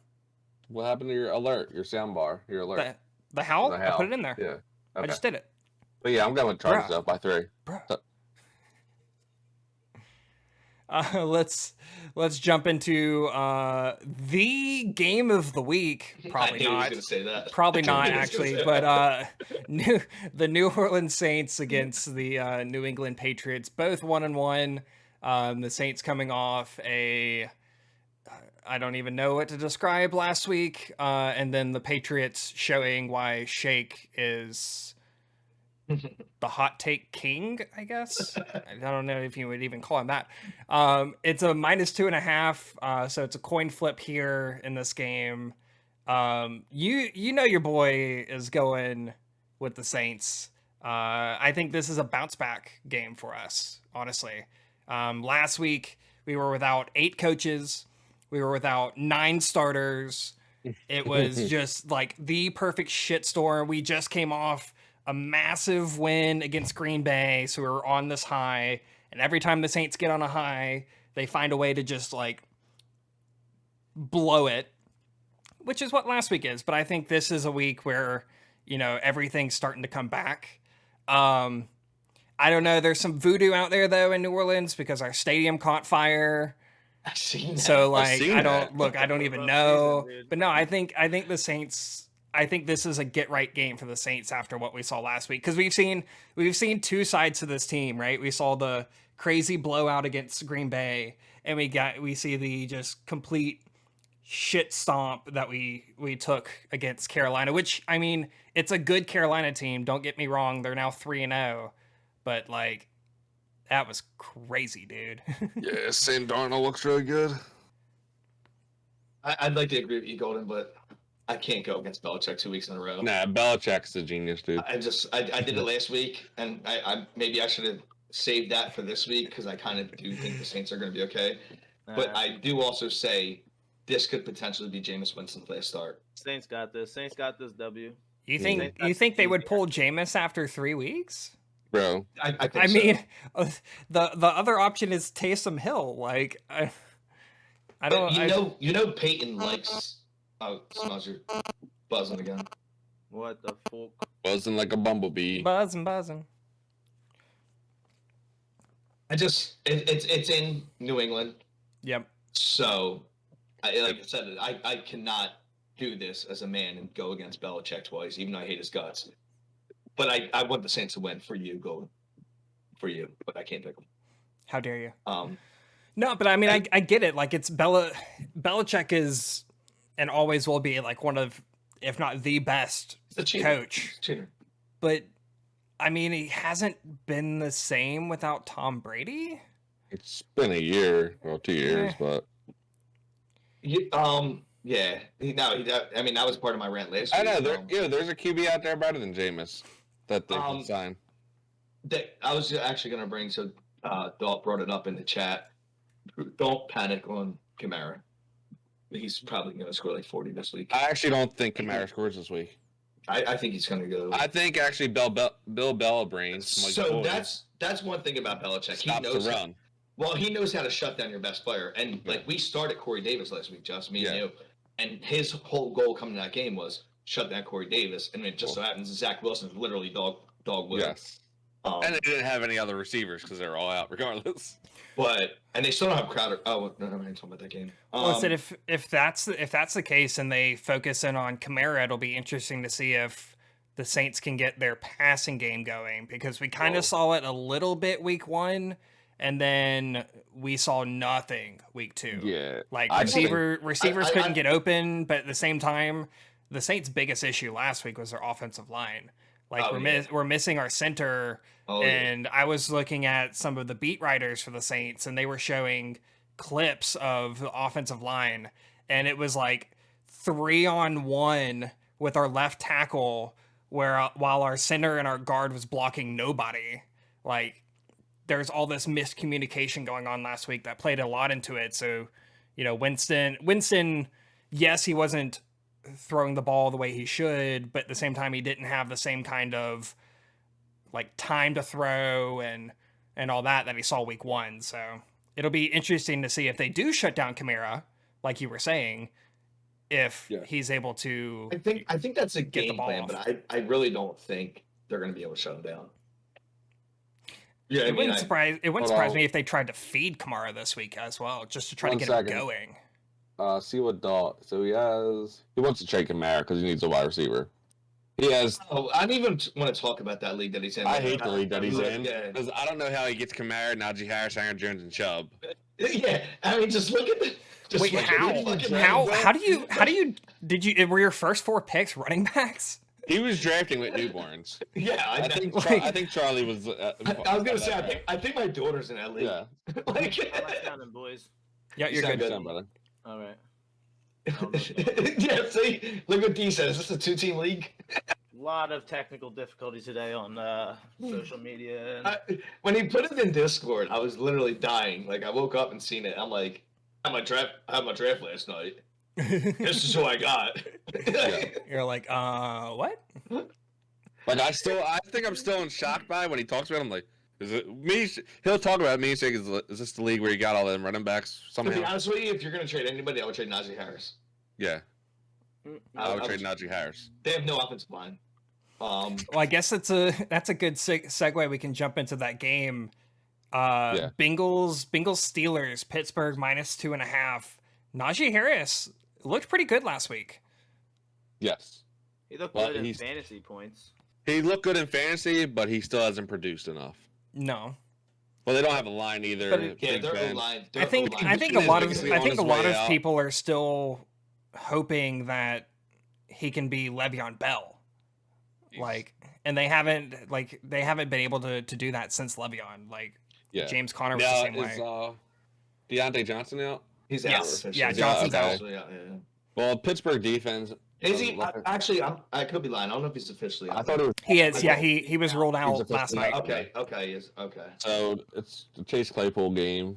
What happened to your alert? Your sound bar. Your alert. The howl? The I howl. put it in there. Yeah. Okay. I just did it. But yeah, I'm going with Chargers up by 3. Bruh. Let's jump into the game of the week. Probably I knew not. he was going to say that. Probably not I knew he was gonna actually, say but the New Orleans Saints against the New England Patriots, both 1-1. The Saints coming off I don't even know what to describe last week, and then the Patriots showing why Shake is the hot take king, I guess. I don't know if you would even call him that. It's a -2.5, so it's a coin flip here in this game. You know your boy is going with the Saints. I think this is a bounce back game for us, honestly. Last week we were without 8 coaches. We were without 9 starters. It was just like the perfect shitstorm. We just came off a massive win against Green Bay, so we were on this high. And every time the Saints get on a high, they find a way to just like blow it, which is what last week is. But I think this is a week where, everything's starting to come back. I don't know. There's some voodoo out there though in New Orleans because our stadium caught fire. I've seen that. So like, seen I that. don't even know. But no, I think the Saints. I think this is a get right game for the Saints after what we saw last week because we've seen 2 sides to this team, right? We saw the crazy blowout against Green Bay, and we see the just complete shit stomp that we took against Carolina. Which I mean, it's a good Carolina team. Don't get me wrong; they're now 3-0, but like that was crazy, dude. Yeah, Sam Darnold looks really good. I'd like to agree with you, Golden, but I can't go against Belichick 2 weeks in a row. Nah, Belichick's a genius, dude. I did it last week, and I maybe I should have saved that for this week because I kind of do think the Saints are going to be okay. But I do also say this could potentially be Jameis Winston's last start. Saints got this. Saints got this W. You think they would pull Jameis after 3 weeks? Bro. I think I so. mean, the other option is Taysom Hill. Like, I don't. But Peyton likes. Oh, smells your buzzing again. What the fuck? Buzzing like a bumblebee. buzzing. It's in New England, Yep. so like I said, I cannot do this as a man and go against Belichick twice, even though I hate his guts. But I want the Saints to win for you, but I can't pick them. How dare you? No, but I mean, I get it. Like, it's Belichick is and always will be like one of, if not the best coach. But I mean, he hasn't been the same without Tom Brady. It's been a year, well, 2 years, but yeah. I mean, that was part of my rant last week. I know there's a QB out there better than Jameis that they can sign. I was actually going to bring, so Dalt brought it up in the chat. Don't panic on Kamara. He's probably going to score like 40 this week. I actually don't think Kamara scores this week. I think he's going to go. I think actually Bill Belichick. So that's one thing about Belichick. Stops he knows the run. Well, he knows how to shut down your best player. And like we started Corey Davis last week, just me and you. And his whole goal coming to that game was shut down Corey Davis. And it just so happens Zach Wilson's literally dog wood. Yes. And they didn't have any other receivers because they were all out regardless. And they still don't have Crowder. Oh, no, I'm talking about that game. Well, I said if that's the case and they focus in on Kamara, it'll be interesting to see if the Saints can get their passing game going, because we kind of saw it a little bit week 1, and then we saw nothing week 2. Yeah, like receivers couldn't get open, but at the same time, the Saints' biggest issue last week was their offensive line. Like we're missing our center. And I was looking at some of the beat writers for the Saints, and they were showing clips of the offensive line, and it was like 3-on-1 with our left tackle, while our center and our guard was blocking nobody. Like, there's all this miscommunication going on last week that played a lot into it. So, Winston, yes, he wasn't throwing the ball the way he should, but at the same time, he didn't have the same kind of like time to throw and all that he saw week 1. So it'll be interesting to see if they do shut down Kamara, like you were saying, if he's able to. I think that's a game plan, but I really don't think they're going to be able to shut him down. Yeah, it wouldn't surprise me if they tried to feed Kamara this week as well, just to try to get him going. See what Dalt. So he wants to trade Kamara because he needs a wide receiver. He has. Oh, I don't even want to talk about that league that he's in. I hate the league that he's in because I don't know how he gets Kamara, Najee Harris, Aaron Jones, and Chubb. Yeah, I mean, just look at the. Wait, were your first 4 picks running backs? He was drafting with newborns. Yeah, I think Charlie was. I was gonna say, I think my daughter's in that league. Yeah. I like sounding, boys. Yeah, you're good. Brother. All right. Yeah, see, look what D says. Is this a 2-team league? A lot of technical difficulty today on social media. When he put it in Discord, I was literally dying. Like, I woke up and seen it. I'm like, I had my draft last night. This is who I got. You're like, what? Like, I think I'm still in shock by when he talks about it. I'm like, is it me? He'll talk about me saying, is this the league where you got all them running backs somehow? To be honest with you, if you're going to trade anybody, I would trade Najee Harris. Yeah. I would trade Najee Harris. They have no offensive line. Well, I guess that's a good segue. We can jump into that game. Bengals Steelers, Pittsburgh -2.5. Najee Harris looked pretty good last week. Yes. He looked good in fantasy points. He looked good in fantasy, but he still hasn't produced enough. No. Well, they don't have a line either. But, their line. I think a lot of people are still hoping that he can be Le'Veon Bell. Like, and they haven't been able to do that since Le'Veon. Like, James Conner was the same way. Deontay Johnson out? He's out. Yeah, Johnson's out. Yeah. Well, Pittsburgh defense. Is he? Actually, I could be lying. I don't know if he's officially out. I thought it was. He is. Yeah, he was ruled out last night. Okay, he is. Okay. So it's the Chase Claypool game.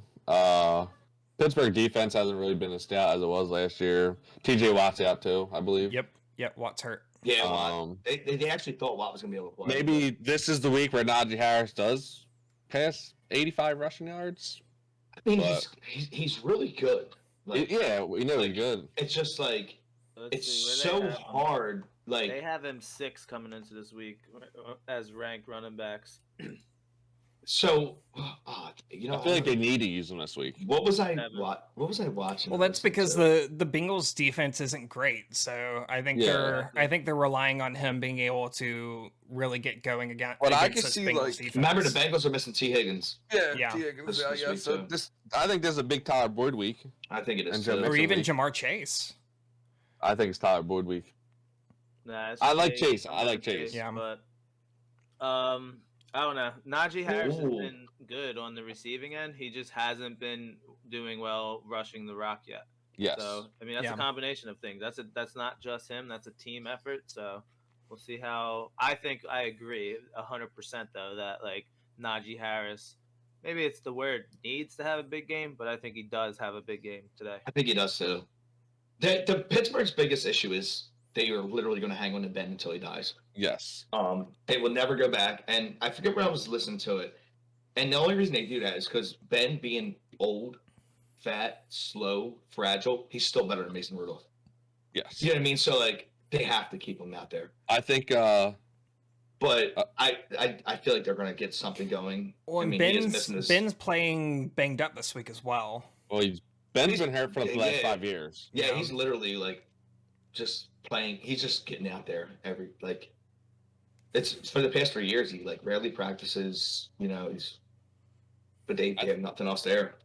Pittsburgh defense hasn't really been as stout as it was last year. TJ Watt's out too, I believe. Yep. Watt's hurt. Yeah, Watt. They actually thought Watt was gonna be able to play. Maybe this is the week where Najee Harris does pass 85 rushing yards. I mean, he's really good. Like, we know he's good. It's just like it's so hard. Like they have him 6 coming into this week as ranked running backs. So, you know, I feel like they need to use them this week. What was I Seven. what was I watching? Well, and that's listening because to? the Bengals defense isn't great, so I think Yeah. they're relying on him being able to really get going again But I against could this see, Bengals like- defense. Remember the Bengals are missing T. Higgins. Yeah. This week, So too. I think there's a big Tyler Boyd week. I think it is. And too. Joe or Mixon even week. Jamar Chase. I think it's Tyler Boyd week. Nah, it's I like Chase. Chase. I like Chase. Yeah. But I don't know. Najee Harris has Ooh. been good on the receiving end. He just hasn't been doing well rushing the rock yet. Yes. So I mean, that's Yeah. a combination of things. That's not just him. That's a team effort. So we'll see how. I think I agree 100% though that like Najee Harris, maybe it's the word needs to have a big game, but I think he does have a big game today. I think he does too. The Pittsburgh's biggest issue is they are literally going to hang on to Ben until he dies. Yes. They will never go back. And I forget where I was listening to it. And the only reason they do that is because Ben being old, fat, slow, fragile, he's still better than Mason Rudolph. Yes. You know what I mean? So like they have to keep him out there. I think. But I feel like they're going to get something going. Well, I and mean, he is missing his. Ben's playing banged up this week as well. Well, Ben's He's- been hurt for the last yeah. 5 years. Yeah, Yeah. he's literally like just playing. He's just getting out there every like. It's for the past 3 years. He like rarely practices. You know, but they have nothing else there.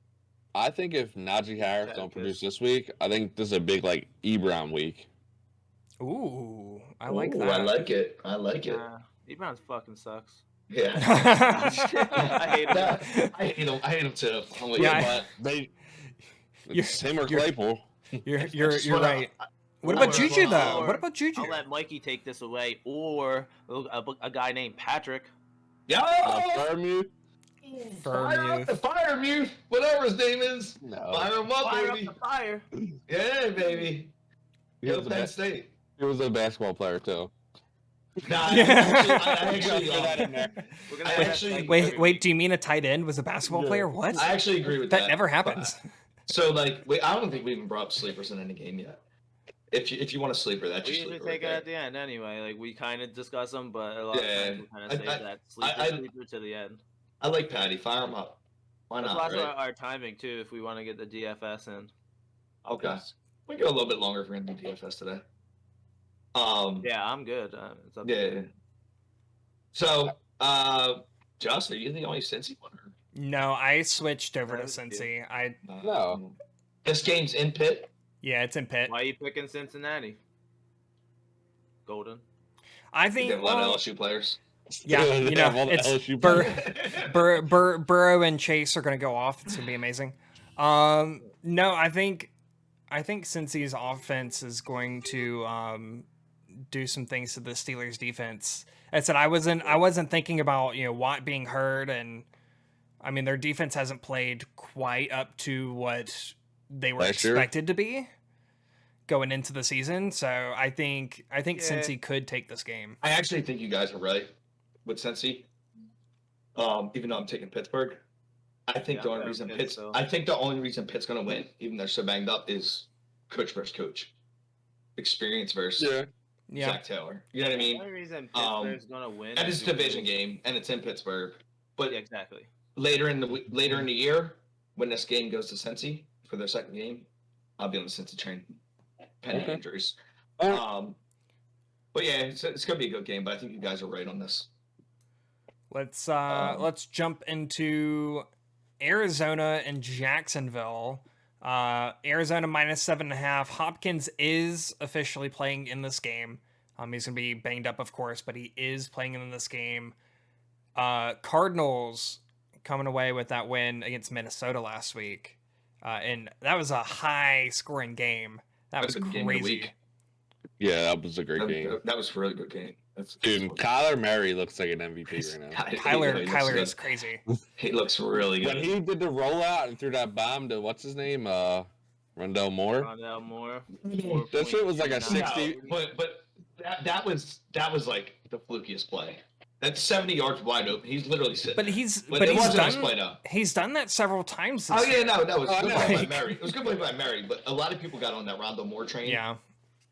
I think if Najee Harris Yeah, don't because- produce this week, I think this is a big like Ebron week. Ooh, I like Ooh, that. I like it. I like it. Nah, Ebron's fucking sucks. Yeah. I hate him. Nah, I hate him too. I'm with Yeah, you, I- but They. You're- It's him or you're- Claypool. You're just you're wanna- right. What I about wanna- Juju though? or- What about Juju? I'll let Mikey take this away, or a guy named Patrick. Yeah. Fairmute? Fire mute, whatever his name is. No. Fire him up, Fire baby. up the fire. Yeah, baby. He Go was, a Penn ba- State. he was a basketball player too. Nah, Yeah. I actually, Throw that in there. We're gonna I have actually- Mikey Wait, every wait. week. Do you mean a tight end was a basketball Yeah. player? What? I actually agree with that. That never happens. So, like, I don't think we even brought up sleepers in any game yet. If you want a sleeper, that's We your usually sleeper. take right it there. at the end anyway. Like we kind of discuss them, but a lot Yeah, of times we kind of save that sleeper to the end. I like Patty. Fire him up. Why That's not? also Right? our timing too. If we want to get the DFS in. Okay. We go a little bit longer if we're gonna do DFS today. Yeah, I'm good. It's up to Yeah. you. So, Josh, are you the only Cincy one? Or? No, I switched over to That was cute. Cincy. No. This game's in Pitt. Yeah, it's in Pitt. Why are you picking Cincinnati? Golden. I They think. have a lot of Well, LSU players. yeah, They you know, have all the it's LSU Burrow and Chase are going to go off. It's going to be amazing. No, I think Cincy's offense is going to do some things to the Steelers defense. I said I wasn't thinking about Watt being hurt, and I mean their defense hasn't played quite up to what they were Last year? expected to be going into the season. So I think Yeah. Cincy could take this game. I actually think you guys are right with Cincy. Even though I'm taking Pittsburgh, I think Yeah, the only I'm reason Pitt, Pitt's so- I think the only reason Pitt's gonna win, even though they're so banged up, is coach versus coach. Experience versus Yeah. Yeah, Zach Taylor. You know what I The mean? only reason Pittsburgh's gonna win. And is it's a division because- game, and it's in Pittsburgh. But Yeah, exactly. later in the year, when this game goes to Cincy for their second game, I'll be on the Cincy train, pending Okay. injuries. All right. But yeah, it's gonna be a good game. But I think you guys are right on this. let's jump into Arizona and Jacksonville. Arizona -7.5. Hopkins is officially playing in this game. He's gonna be banged up, of course, but he is playing in this game. Cardinals coming away with that win against Minnesota last week, and that was a high-scoring game. That was That's the game of the crazy. week. Yeah, that was a great game. That was a really good game. Dude, Kyler Murray looks like an MVP right now. Kyler is crazy. He looks really When good. he did the rollout and threw that bomb to what's his name, Rondell Moore. Rondell Moore. That shit was like a 60. But that was like the flukiest play. That's 70 yards wide open. He's literally sitting. But there. he's But it wasn't a done. play though. He's done that several times. Oh This yeah, no, that was Oh, good no. play by Like- Mary. It was good play by Mary, but a lot of people got on that Rondo Moore train. Yeah.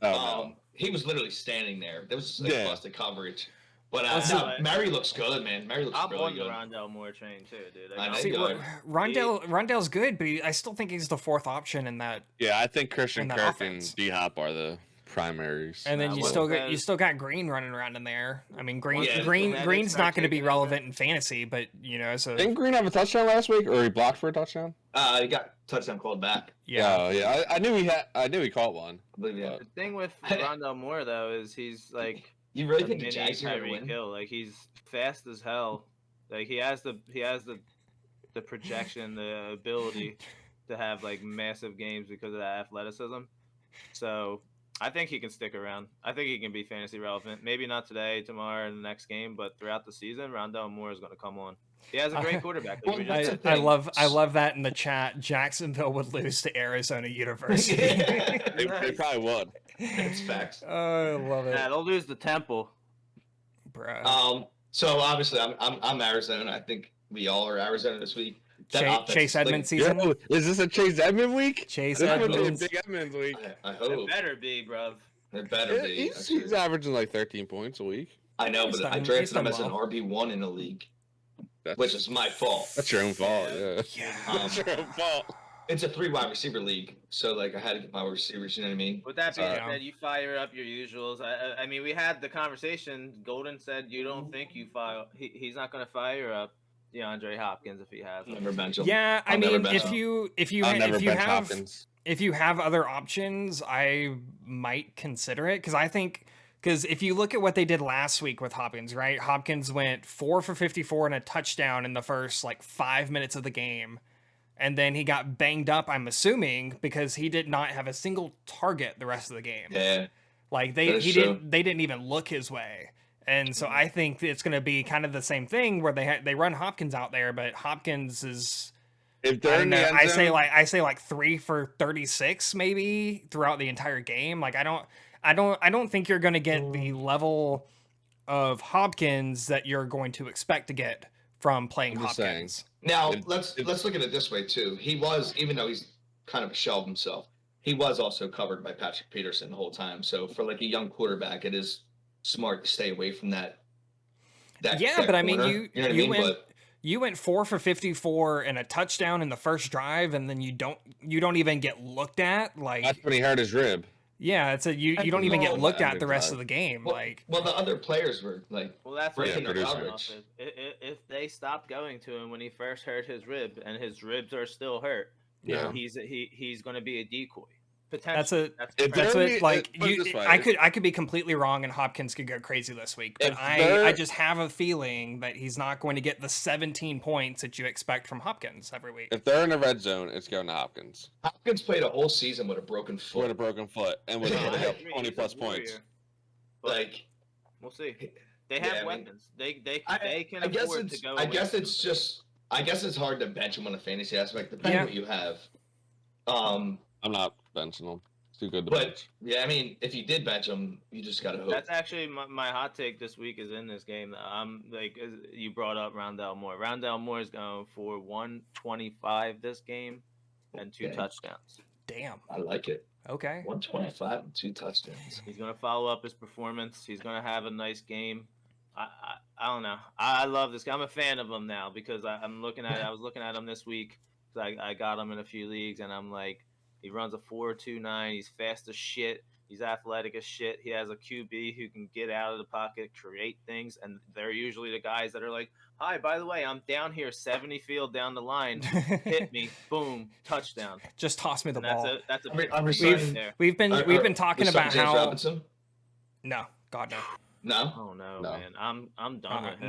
Oh, He was literally standing there. There was just like Yeah. busted coverage. But Mary looks good, man. Mary looks I'm really on the good. Rondell Moore train too, dude. I know. See, Rondell's good, but I still think he's the fourth option in that. Yeah, I think Christian that Kirk offense. and D-Hop are the primaries. And then Nah, you what still got Green running around in there. I mean, Green's genetics not going to be start taking relevant in fantasy, but so Didn't Green have a touchdown last week, or he blocked for a touchdown? He got touchdown called back. Yeah. I knew he caught one. I believe, yeah. The thing with Rondell Moore though is he's like You really a think the mini Jags are going to Tyreek win? Hill. Like he's fast as hell. Like he has the projection, the ability to have like massive games because of that athleticism. So I think he can stick around. I think he can be fantasy relevant. Maybe not today, tomorrow, in the next game, but throughout the season, Rondell Moore is going to come on. He has a great quarterback. Like I love that in the chat. Jacksonville would lose to Arizona University. They probably would. It's facts. Oh, I love it. Yeah, they'll lose the Temple. Bro. So obviously I'm Arizona. I think we all are Arizona this week. Chase Edmonds season. Yo, is this a Chase Edmonds week? Chase This would be a Edmonds. big Edmonds week. I It hope better be, bruv. it better be. He's averaging like 13 points a week. I know, He's but I done- drafted he's done him as an well. RB1 in the league, That's, which is my fault. that's your own fault. Yeah. Yeah. That's your own fault. It's a 3 wide receiver league, so like I had to get my receivers. You know what I mean? With that being Yeah. said, you fire up your usuals. I mean, we had the conversation. Golden said you don't think you fire. He's not going to fire up DeAndre Hopkins if he has. Never bench him. Yeah, I I'll never mean, bench if him. you I'll never bench have Hopkins. if you have other options, I might consider it because if you look at what they did last week with Hopkins, right? Hopkins went 4 for 54 and a touchdown in the first 5 minutes of the game. And then he got banged up, I'm assuming, because he did not have a single target the rest of the game. Yeah. Like they didn't even look his way. And so I think it's going to be kind of the same thing where they run Hopkins out there, but Hopkins is If they're in the end zone, I say 3 for 36 maybe throughout the entire game. Like I don't think you're going to get the level of Hopkins that you're going to expect to get from playing I'm just Hopkins. Now let's look at it this way too. He was, even though he's kind of a shell of himself, he was also covered by Patrick Peterson the whole time. So for a young quarterback, it is smart to stay away from that. Yeah, but I mean, corner. You know what I mean? But you went 4 for 54 and a touchdown in the first drive, and then you don't even get looked at. that's when he hurt his rib. Yeah, you don't even get looked at the rest of the game. Well, the other players were Well, that's breaking what the producers. coverage. If they stopped going to him when he first hurt his rib, and his ribs are still hurt, Yeah. he's going to be a decoy. Potentially. That's If That's they're- what put it this way. I could be completely wrong and Hopkins could go crazy this week, but If I they're- just have a feeling that he's not going to get the 17 points that you expect from Hopkins every week. If they're in the red zone, it's going to Hopkins Hopkins played a whole season with a broken with a foot. broken foot and was Yeah, able to I get agree, 20 he's a plus warrior. points. Like We'll see. They have Yeah, I mean, weapons. They can I guess afford to it's go. I away guess from it's them. just I guess it's hard to bench him on a fantasy aspect, depending Yeah. what you have. I'm not benching him. It's too good to But bench. yeah, I mean, if you did bench him, you just gotta hope. That's actually my hot take this week is in this game. I'm you brought up Rondell Moore. Rondell Moore is going for 125 this game and 2 Okay. touchdowns. Damn. I like it. Okay. 125 and 2 touchdowns. He's going to follow up his performance. He's going to have a nice game. I don't know. I love this guy. I'm a fan of him now because I was looking at him this week. I got him in a few leagues, and I'm like, he runs a 4.29. He's fast as shit. He's athletic as shit. He has a QB who can get out of the pocket, create things, and they're usually the guys that are like, "Hi, by the way, I'm down here 70 field down the line. Hit me, boom, touchdown." Just toss me the And ball. that's a I'm re- big I'm right receiving- there. We've been talking We saw about James how Robinson? no, God no. No. Oh no, No. man, I'm done with him.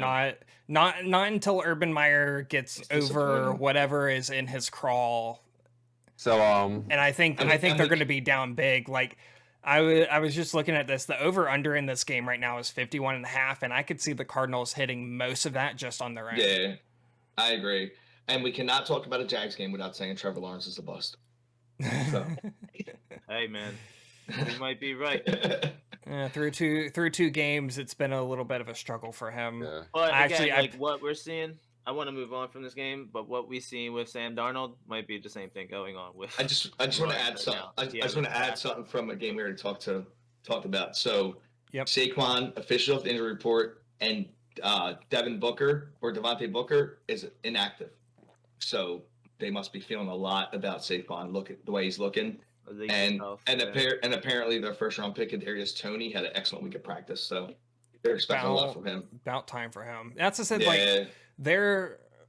Not until Urban Meyer gets It's over disappointing. whatever is in his crawl. So, And I think And they're the- going to be down big. Like I was just looking at this. The over under in this game right now is 51.5, and I could see the Cardinals hitting most of that just on their own. Yeah, I agree. And we cannot talk about a Jags game without saying Trevor Lawrence is a bust. So. Hey man, you might be right. Yeah, through two games, it's been a little bit of a struggle for him. yeah. But Actually, again, what we're seeing, I want to move on from this game, but what we see with Sam Darnold might be the same thing going on with. I just want to Right, add right something. now. I He just want to hasn't add something from a game we already talked about. So, Yep. Saquon official of the injury report. and Devontae Booker is inactive. So they must be feeling a lot about Saquon. Look at the way he's looking. And apparently their first round pick, Kadarius Toney, had an excellent week of practice. So they're expecting a lot from him. About time for him. That's just it. Like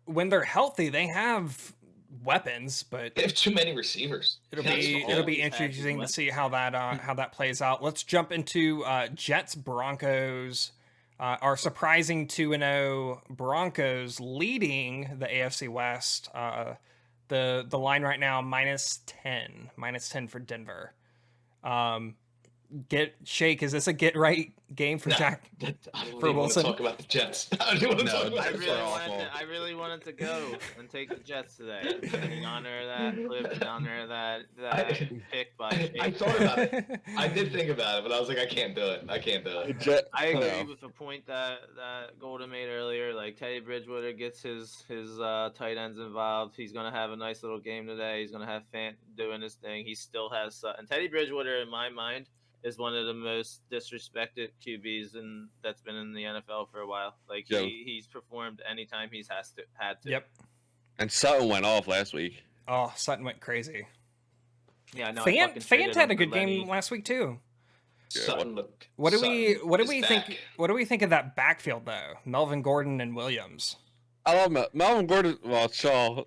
when they're healthy, they have weapons, but they have too many receivers. It'll be interesting to see how that plays out. Let's jump into Jets Broncos. Our surprising 2-0 Broncos leading the AFC West. The line right now -10 for Denver. Shake. Is this a get right game for Jack? For Wilson? Want to talk about the Jets. I really wanted to go and take the Jets today. In honor of that clip, in honor of that pick by Shake. I thought about it. I did think about it, but I was like, I can't do it. I agree with the point that Golden made earlier. Like Teddy Bridgewater gets his tight ends involved. He's gonna have a nice little game today. He's gonna have Fant doing his thing. He still has and Teddy Bridgewater, in my mind, is one of the most disrespected QBs that's been in the NFL for a while. Like he's performed anytime he's had to. Yep. And Sutton went off last week. Oh, Sutton went crazy. Yeah, no. Fant had a good game last week too. Sutton looked. What do we think? What do we think of that backfield though? Melvin Gordon and Williams. I love Melvin Gordon. Well, Shaw's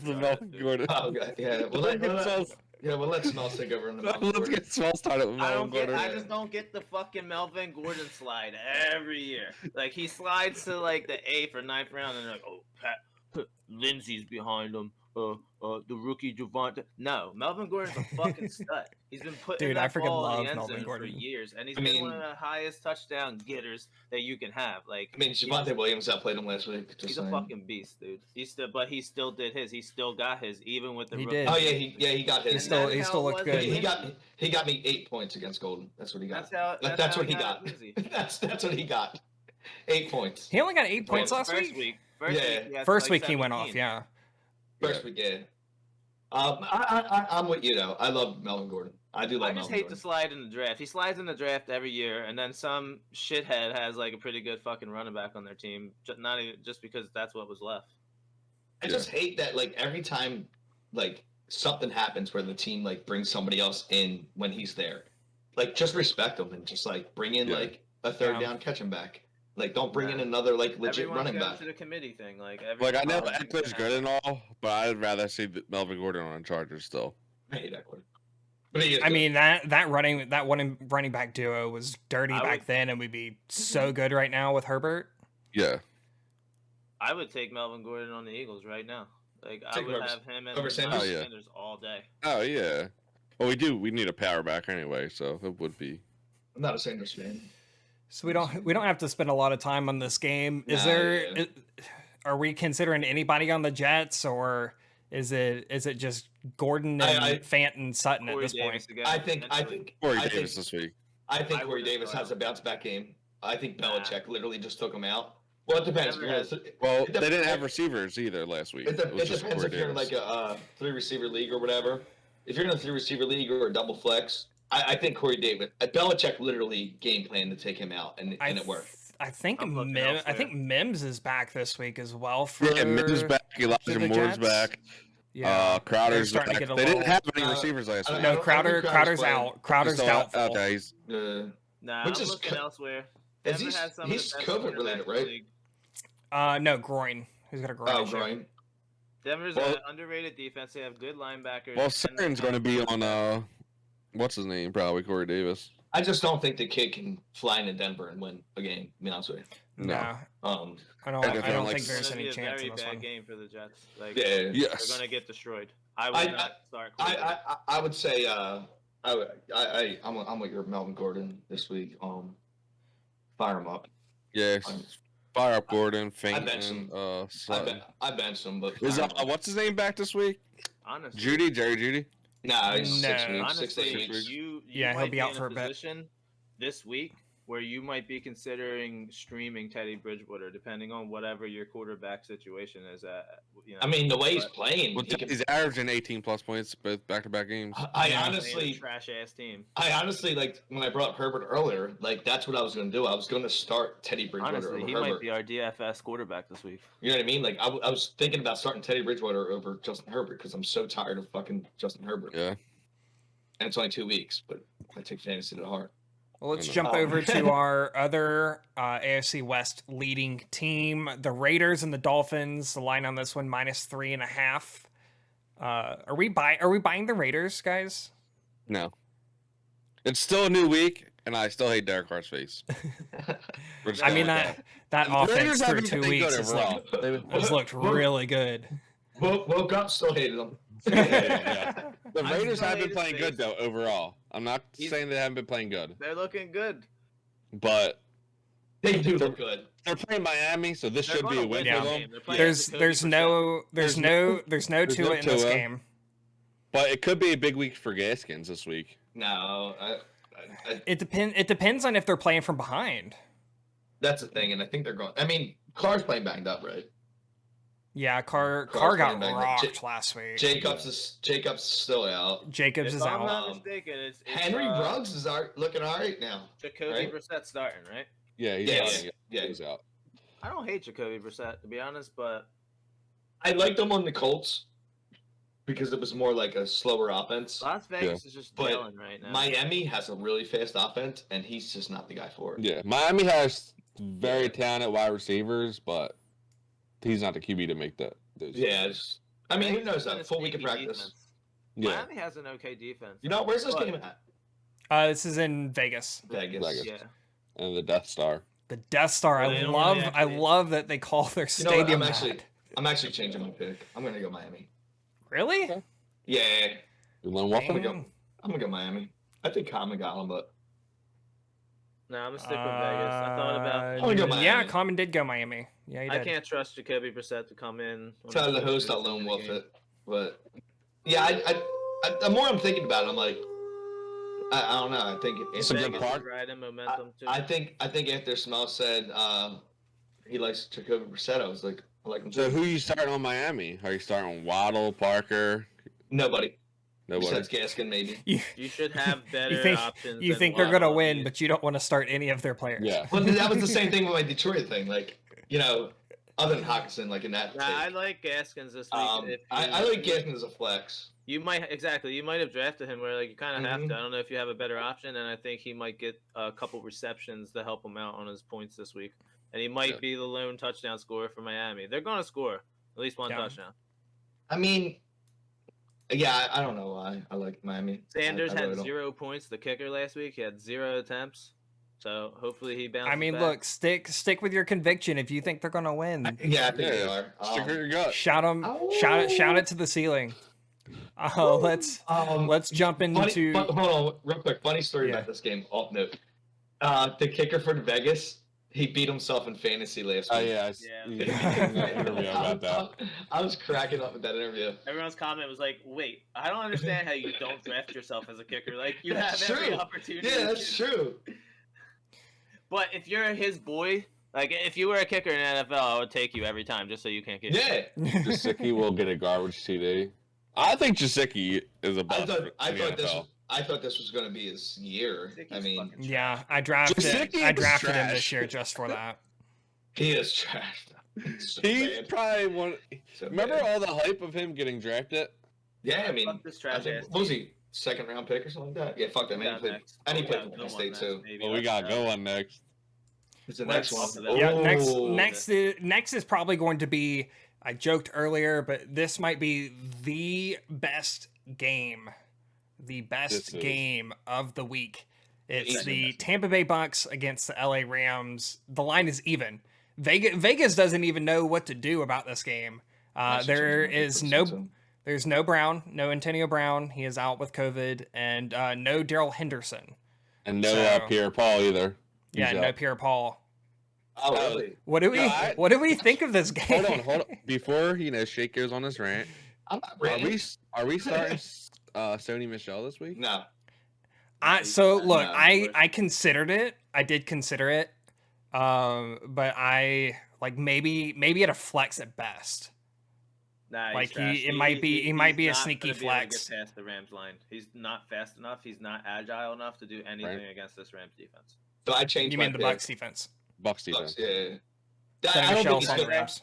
the Melvin Gordon. Oh, okay. Yeah, we'll let Smells take over in the Let's get Smells started with Melvin Gordon. I just don't get the fucking Melvin Gordon slide every year. Like, he slides to, like, the 8th or 9th round, and they're like, oh, Pat, Lindsey's behind him. The rookie Javonte. No, Melvin Gordon's a fucking stud. He's been putting that ball in the end zone for years, and he's been one of the highest touchdown getters that you can have. Like, Javonte Williams outplayed him last week. He's a fucking beast, dude. He still did his. He still got his, even with the rookie. Did. Oh yeah, he got his. He still looked good. He got me 8 points against Golden. That's what he got. That's what he got. That's what he got. 8 points. He only got 8 points last week. First week he went off. Yeah. First week, yeah. I'm with you though. I love Melvin Gordon. I do like Melvin Gordon. I just hate to slide in the draft. He slides in the draft every year, and then some shithead has like a pretty good fucking running back on their team. Not even just because that's what was left. I just hate that like every time like something happens where the team like brings somebody else in when he's there, like just respect him and just like bring in like a third down catch him back. Like, don't bring in another, like, legit running back. To the committee thing. Like I know Eckler's good and all, but I'd rather see Melvin Gordon on Chargers still. I hate Eckler. I mean, that running back duo was dirty back then, and we'd be so good right now with Herbert. Yeah. I would take Melvin Gordon on the Eagles right now. Like, I would have him and Sanders all day. Oh, yeah. Well, we need a power back anyway, so it would be. I'm not a Sanders fan. So we don't have to spend a lot of time on this game. Are we considering anybody on the Jets, or is it just Gordon and Fant and Sutton at this point? I think Corey Davis this week. I think Corey Davis has a bounce back game. I think Belichick literally just took him out. Well, it depends. They didn't have receivers either last week. It depends if you're in like a 3-receiver league or whatever. If you're in a 3-receiver league or a double flex, I think Corey Davis, Belichick literally game planned to take him out, and it worked. I think Mims is back this week as well. Mims is back. Elijah Moore's back. Yeah, Crowder's back. They didn't have any receivers last week. No, Crowder's out. Crowder's doubtful. Okay, I'm looking elsewhere. He's COVID related, right? No, groin. He's got a groin issue. Groin. Denver's an underrated defense. They have good linebackers. Well, Saren's going to be on what's his name? Probably Corey Davis. I just don't think the kid can fly into Denver and win a game. To be honest with you. No. I don't think there's any chance in this one. It's a very bad game for the Jets. Like, yes. They're going to get destroyed. I would not start. I would say I'm with your Melvin Gordon this week. Fire him up. Yes. Fire up Gordon, Fant, and Sutton. I benched him, but is what's his name back this week? Honestly, Jerry Judy. Nah, he's 6 weeks. Honestly, 6 weeks. He'll be out for a bit. This week where you might be considering streaming Teddy Bridgewater, depending on whatever your quarterback situation is at. I mean, the way he's playing, Well, he can, he's averaging 18+ points both back-to-back games. I Yeah. honestly, trash ass team. I honestly like when I brought up Herbert earlier. Like that's what I was going to do. I was going to start Teddy Bridgewater Honestly, over he Herbert. might be our DFS quarterback this week. You know what I mean? Like I was thinking about starting Teddy Bridgewater over Justin Herbert because I'm so tired of fucking Justin Herbert. Yeah. And it's only 2 weeks, but I take fantasy to heart. Well, let's I know. jump over to our other AFC West leading team, the Raiders and the Dolphins. The line on this one -3.5. Are we buying the Raiders, guys? No. It's still a new week, and I still hate Derek Carr's face. We're just I going mean with that The offense Raiders through haven't 2 been good weeks overall. has looked really good. Woke up, still hated them. Yeah. The I Raiders still have hate been his playing good face. though overall. I'm not He's- saying they haven't been playing good, They're looking good. but They do look good. they're playing Miami, so this They're should be a gonna win win Yeah. for the them. game. They're playing There's Jacoby there's Brissett. no There's no Tua in this Tua. game. But it could be a big week for Gaskins this week. No, It depends on if they're playing from behind. that's the thing, and I think they're going. I mean, Carr's playing banged up, right? Yeah, Carr Carr's got playing back. rocked last week. Jacobs still out. Jacobs If is I'm out. not mistaken, it's Henry Ruggs is looking all right now. Jacoby right? Brissett starting, right? Yeah, he's Yeah, out. yeah. He's out. I don't hate Jacoby Brissett, to be honest, but I liked him on the Colts because it was more like a slower offense. Las Vegas is just But jailing right now. Miami has a really fast offense, and he's just not the guy for it. Yeah, Miami has very talented wide receivers, but he's not the QB to make that. Those Yeah, I mean, who Vegas knows has that? been a Full week of sneaky practice. defense. Yeah, Miami has an okay defense. You know, where's this But- game at? This is in Vegas. Vegas. Yeah. and the Death Star. The Death Star. Well, I they don't love. really I actually- love that they call their You know what? stadium I'm actually changing my pick. I'm gonna go Miami. Really? Okay. Yeah, You Lynn I'm Wolfen? gonna go. I'm gonna go Miami. I think Common got him, but No, I'm gonna stick with Vegas. I thought about. I'm gonna go Yeah, Miami. Common did go Miami. Yeah, he I did. can't trust Jacoby Brissett to come in. on try to the host, I'll first lone game wolf of the game. it. But yeah, the more I'm thinking about it, I'm like, I don't know. I think It's a good Vegas part. is riding momentum too. I think after Smell said he likes Jacoby Brissett, I was like, I like him So too. who you starting on Miami? Are you starting Waddle, Parker? Nobody Nobody. besides Gaskin, maybe. You should have better think- options. You than think they're gonna Waddle. win, but you don't want to start any of their players. Yeah. Well, that was the same thing with my Detroit thing. Like, you know, other than Hawkinson, like in that. Nah, I take. like Gaskins this week. If I like Gaskin as a flex. You might You might have drafted him where like you kind of have Mhm. to. I don't know if you have a better option, and I think he might get a couple receptions to help him out on his points this week, and he might Yeah. be the lone touchdown scorer for Miami. They're going to score at least one Yeah. touchdown. I mean, yeah, I don't know why I like Miami. Sanders I had really don't. 0 points. The kicker last week, he had 0 attempts. So hopefully he bounces. I mean, back. look, stick with your conviction. If you think they're gonna win, Yeah, I think they Yeah. are. Stick with your gut. shout them, shout it to the ceiling. Let's jump into. Hold on, real quick. Funny story Yeah. about this game. Off note. The kicker for Vegas, he beat himself in fantasy last week. Oh yeah. Yeah. You did an interview about that. I was cracking up with that interview. Everyone's comment was like, "Wait, I don't understand how you don't draft yourself as a kicker. Like you have That's every true. opportunity." Yeah, that's true. But if you're his boy, like if you were a kicker in the NFL, I would take you every time just so you can't get. Yeah. Jasicki will get a garbage TD. I think Jasicki is a bust I in the NFL. thought this was going to be his year. I mean, Yeah, I drafted Jasicki him is this trash. year just for that. he is trash. He's so He's bad. probably one. So Remember bad. all the hype of him getting drafted? Yeah, I mean, Fuck this I trash think, ass what was he? Second round pick or something like that? Yeah, fuck that man. He played, and he played for Penn State too. Well, we got to go on next. Who's the next Let's- one? Yeah, Oh. next is probably going to be. I joked earlier, but this might be the best game, This is. game of the week. It's Easy. the Tampa Bay Bucks against the LA Rams. The line is even. Vegas doesn't even know what to do about this game. There's no Brown, no Antonio Brown. He is out with COVID, and no Daryl Henderson. And no So- Pierre Paul either. Yeah, He's no out. Pierre Paul. Oh, really? What do we No, what do we think of this game? Hold on. Before Shake goes on his rant, I'm not are ready. we starting Sony Michelle this week? No. So look, No, I considered it. I did consider it, but I like maybe at a flex at best. Nah, Like, he's trash. he might be a he's not sneaky gonna be able to flex. get past the Rams line. He's not fast enough. He's not agile enough to do anything against this Rams defense. So I changed. You my mean the pick. Bucks defense? Bucks defense. Bucks, yeah. Sonny I don't think Michel's he's on the good. Rams.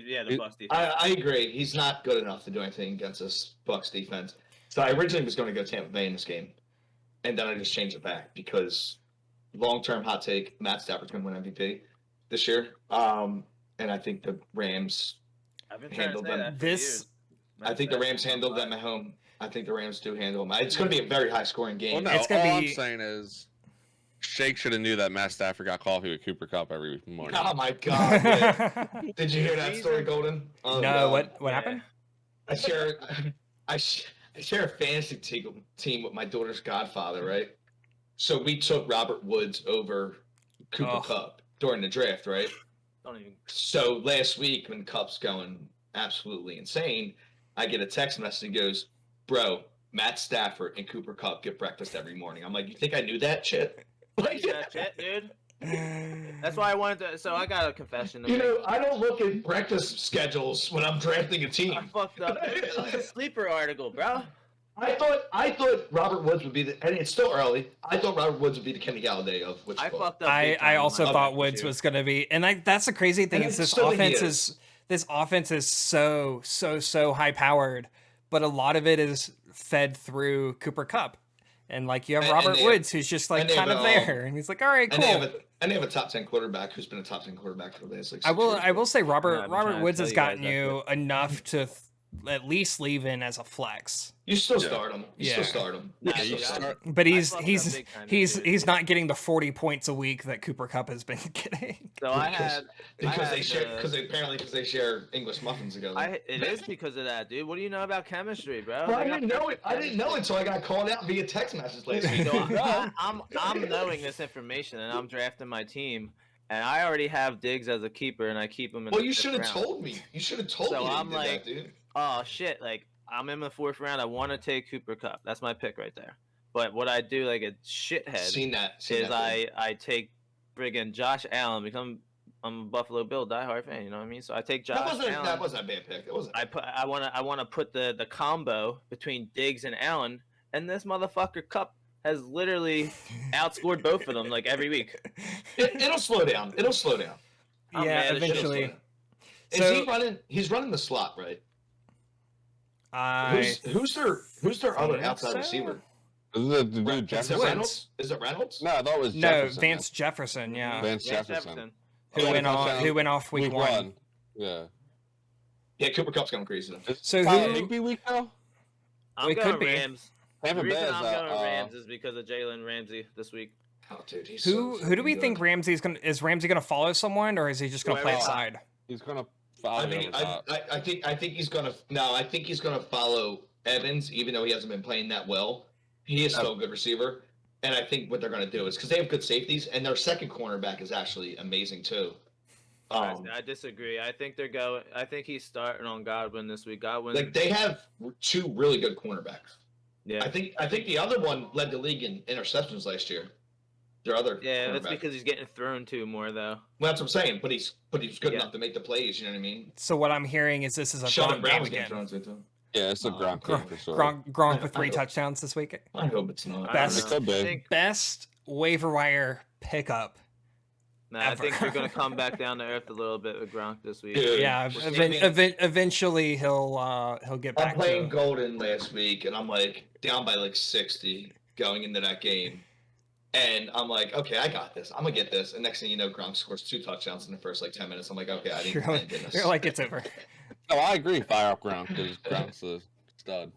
Yeah, the Bucks defense. I agree. He's not good enough to do anything against this Bucks defense. So I originally was going to go Tampa Bay in this game, and then I just changed it back because long-term hot take: Matt Stafford's going to win MVP this year. And I think the Rams I've been trying to handled say them. that for This- years. I think the Rams handled them at home. I think the Rams do handle them. It's going to be a very high-scoring game. Well, no, It's gonna all I'm be- saying is Shake should have knew that Matt Stafford got coffee with Cooper Cup every morning. Oh my God! man. Did you hear that story, Golden? Oh, No, God. what happened? I share a fantasy team with my daughter's godfather, right? So we took Robert Woods over Cooper Oh. Kupp during the draft, right? Don't even. So last week when Kupp's going absolutely insane, I get a text message and goes, "Bro, Matt Stafford and Cooper Kupp get breakfast every morning." I'm like, "You think I knew that shit?" Like, That shit, dude. That's why I wanted to. So I got a confession to you make. know, I don't look at breakfast schedules when I'm drafting a I team. fucked up. It was a sleeper article, bro. I thought Robert Woods would be and it's still early. I thought Robert Woods would be the Kenny Galladay of which I fucked up. I big time also on my thought pick Woods too. was going to be, and that's the crazy thing And is I this still think he offense is so high powered, but a lot of it is fed through Cooper Kupp, and like you have And Robert they- Woods who's just like and they kind have of a, there, and he's like, all right, And they cool. have a top 10 quarterback who's been a top 10 quarterback for the last like. I will say Yeah, I've Robert been trying to Woods tell has you guys gotten that, you enough to at least leave in as a flex. You still Yeah. start him. You Yeah. still start him. Nah, Yeah, you dude, start- But he's fucked up he's big time he's this he's year. not getting the 40 points a week that Cooper Kupp has been getting. So I had Because they had, share because they share English muffins together. it is because of that, dude. What do you know about chemistry, bro? Well, I They got didn't know it. I perfect didn't know it until I got called out via text message last week. So I'm knowing this information, and I'm drafting my team, and I already have Diggs as a keeper, and I keep him in. Well, the you fifth should have round. told me. You should have told So me. That I'm you did like- that, dude. Oh shit! Like I'm in the 4th round. I want to take Cooper Kupp. That's my pick right there. But what I do, like a shithead, Seen that. is I take friggin' Josh Allen because I'm a Buffalo Bill diehard fan. You know what I mean? So I take Josh Allen. That wasn't a bad pick. That wasn't. I want to put the combo between Diggs and Allen, and this motherfucker Cup has literally outscored both of them like every week. It'll slow down. It'll slow down. I'm Yeah, mad as shit. eventually. It'll slow down. Is So- he running? He's running the slot, right? I Who's their other think outside so. receiver? Is it the dude Is it Jefferson? Reynolds? Is it Reynolds? No, I thought it was no Jefferson. Vance Jefferson, yeah, Vance Jefferson. who Yeah, went touchdown off week one. Yeah. Yeah, Cooper Cup's going crazy though. Is So Tyler who- Higbee week now? I'm It going could be. Rams. The Tampa Bay reason is I'm going uh, Rams is because of Jalen Ramsey this week. Oh, dude, he's Who do we think Ramsey's gonna is Ramsey gonna follow someone or is he just gonna play Whoever- aside? he's gonna follow I mean, I think he's gonna. No, I think he's gonna follow Evans, even though he hasn't been playing that well. He is still a good receiver, and I think what they're gonna do is because they have good safeties, and their second cornerback is actually amazing too. I disagree. I think I think he's starting on Godwin this week. Godwin, Like they have two really good cornerbacks. yeah, I think the other one led the league in interceptions last year. Their other yeah. That's cornerback. because he's getting thrown to more though. Well, that's what I'm saying. But he's good Yeah. enough to make the plays. You know what I mean? So what I'm hearing is this is a Sean Gronk Brown game was getting again. thrown to too. Yeah, it's a Gronk Gronk, for sure. Gronk with I 3 hope- touchdowns this week. I hope it's not. I Best- don't know. Could be. I think, Best waiver wire pickup. I think ever. they're gonna come back down to earth a little bit with Gronk this week. Dude. Yeah, We're saving- eventually he'll get I'm back playing to. Golden last week, and I'm like down by like 60 going into that game, and I'm like, okay, I got this. I'm gonna get this. And next thing you know, Gronk scores 2 touchdowns in the first like 10 minutes. I'm like, okay, I You're didn't like, get this. you're like it's over. Oh, I agree. Fire up Gronk because Gronk's a stud.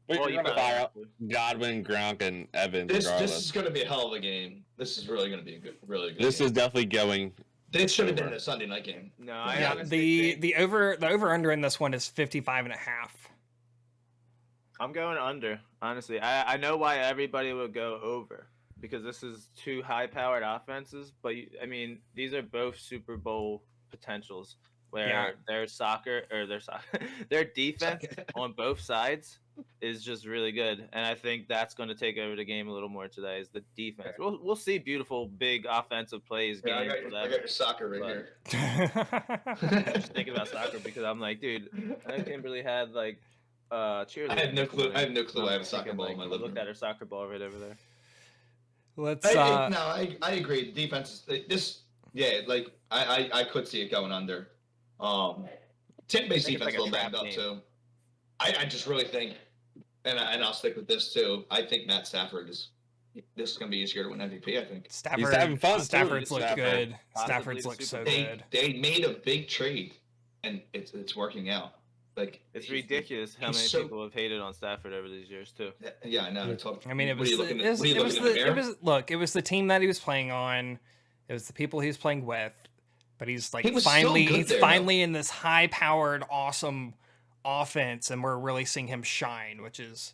But Well, you're you gonna probably fire have up to. Godwin, Gronk, and Evans. This regardless. is gonna be a hell of a game. This is really gonna be a really good. This game. is definitely going. This should have been a Sunday night game. No, I Yeah, honestly think the over under in this one is 55.5. I'm going under. Honestly, I know why everybody would go over because this is 2 high-powered offenses. But I mean, these are both Super Bowl potentials. where their their defense on both sides is just really good, and I think that's going to take over the game a little more today. Is the defense? We'll see beautiful big offensive plays. Yeah, I games, got your soccer right here. I'm just thinking about soccer because I'm like, dude, Kimberly had like cheerleading. I have no clue. I have no clue. I'm I have a soccer ball in my living Look room. at her soccer ball right over there. Let's. I agree. Defense is this. Yeah, like I could see it going under. Tampa Bay's defense like a little banged up too. I just really think, and I'll stick with this too. I think Matt Stafford is. This is going to be easier to win MVP. I think He's having fun. Stafford's too. looked good. Possibly Stafford's looked so good. They made a big trade, and it's working out. Like it's ridiculous how many people have hated on Stafford over these years too. Yeah, I know. I mean, it was the team that he was playing on. It was the people he was playing with. But he's like finally in this high-powered, awesome offense, and we're really seeing him shine, which is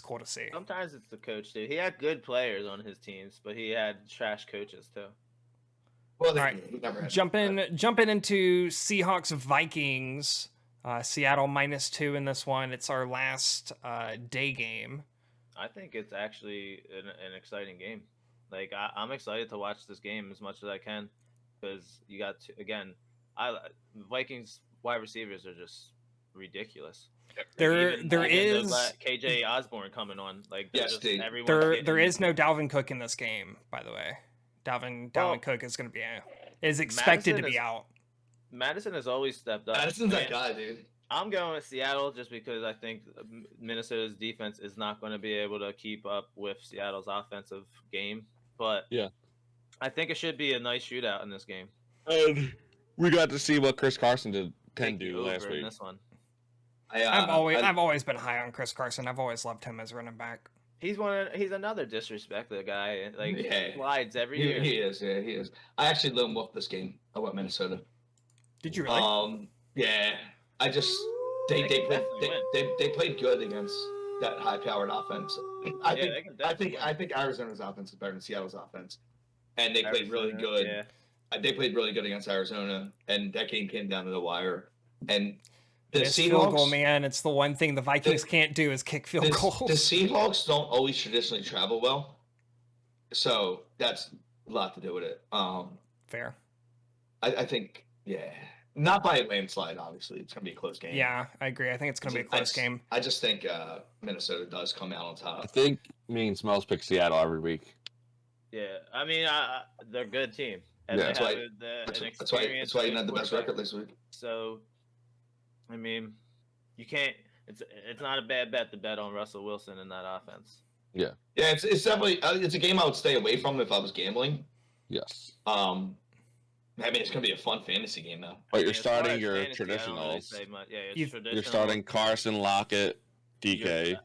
cool to see. Sometimes it's the coach too. He had good players on his teams, but he had trash coaches too. Well, all right, jumping into Seahawks Vikings. Seattle -2 in this one. It's our last day game. I think it's actually an exciting game. Like I'm excited to watch this game as much as I can because you got Vikings wide receivers are just ridiculous. There is KJ Osborne coming on. Like there is no Dalvin Cook in this game, by the way. Dalvin Cook is going to be expected to be out. Madison has always stepped up. Madison's that guy, dude. I'm going with Seattle just because I think Minnesota's defense is not going to be able to keep up with Seattle's offensive game. But yeah, I think it should be a nice shootout in this game. And we got to see what Chris Carson can do last week. In this one. I've always been high on Chris Carson. I've always loved him as running back. He's another disrespected guy. Like he slides every year. He is. I actually let him wolf this game. I went Minnesota. Did you really? Yeah. I just they played good against that high-powered offense. I think Arizona's offense is better than Seattle's offense, and they played really good. Yeah. They played really good against Arizona, and that game came down to the wire. And the Seahawks, field goal, man, it's the one thing the Vikings can't do is kick field goals. The Seahawks don't always traditionally travel well, so that's a lot to do with it. Fair. I think, yeah. Not by a landslide, obviously. It's going to be a close game. Yeah, I agree. I think it's going to be a close game. I just think Minnesota does come out on top. I think me and Smells pick Seattle every week. Yeah, I mean, they're a good team. And that's why you had the best record this week. So, I mean, you can't. It's not a bad bet to bet on Russell Wilson in that offense. Yeah. Yeah, it's definitely it's a game I would stay away from if I was gambling. Yes. I mean, it's going to be a fun fantasy game, though. But you're starting your traditionals. You're starting Carson, Lockett, DK,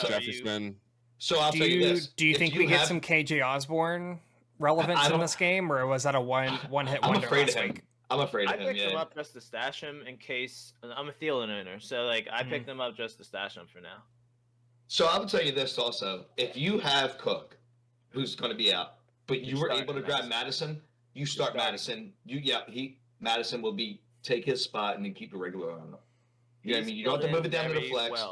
Jefferson. So I'll tell you this. Do you think we get some KJ Osborne relevance in this game, or was that a one-hit wonder last week? I'm afraid of him, I picked him up just to stash him in case – I'm a Thielen owner, so like I picked him up just to stash him for now. So I will tell you this also. If you have Cook, who's going to be out, but you were able to grab Madison – you start Madison. Madison will take his spot and then keep the regular on him. You know what I mean? You don't have to move it down to the flex.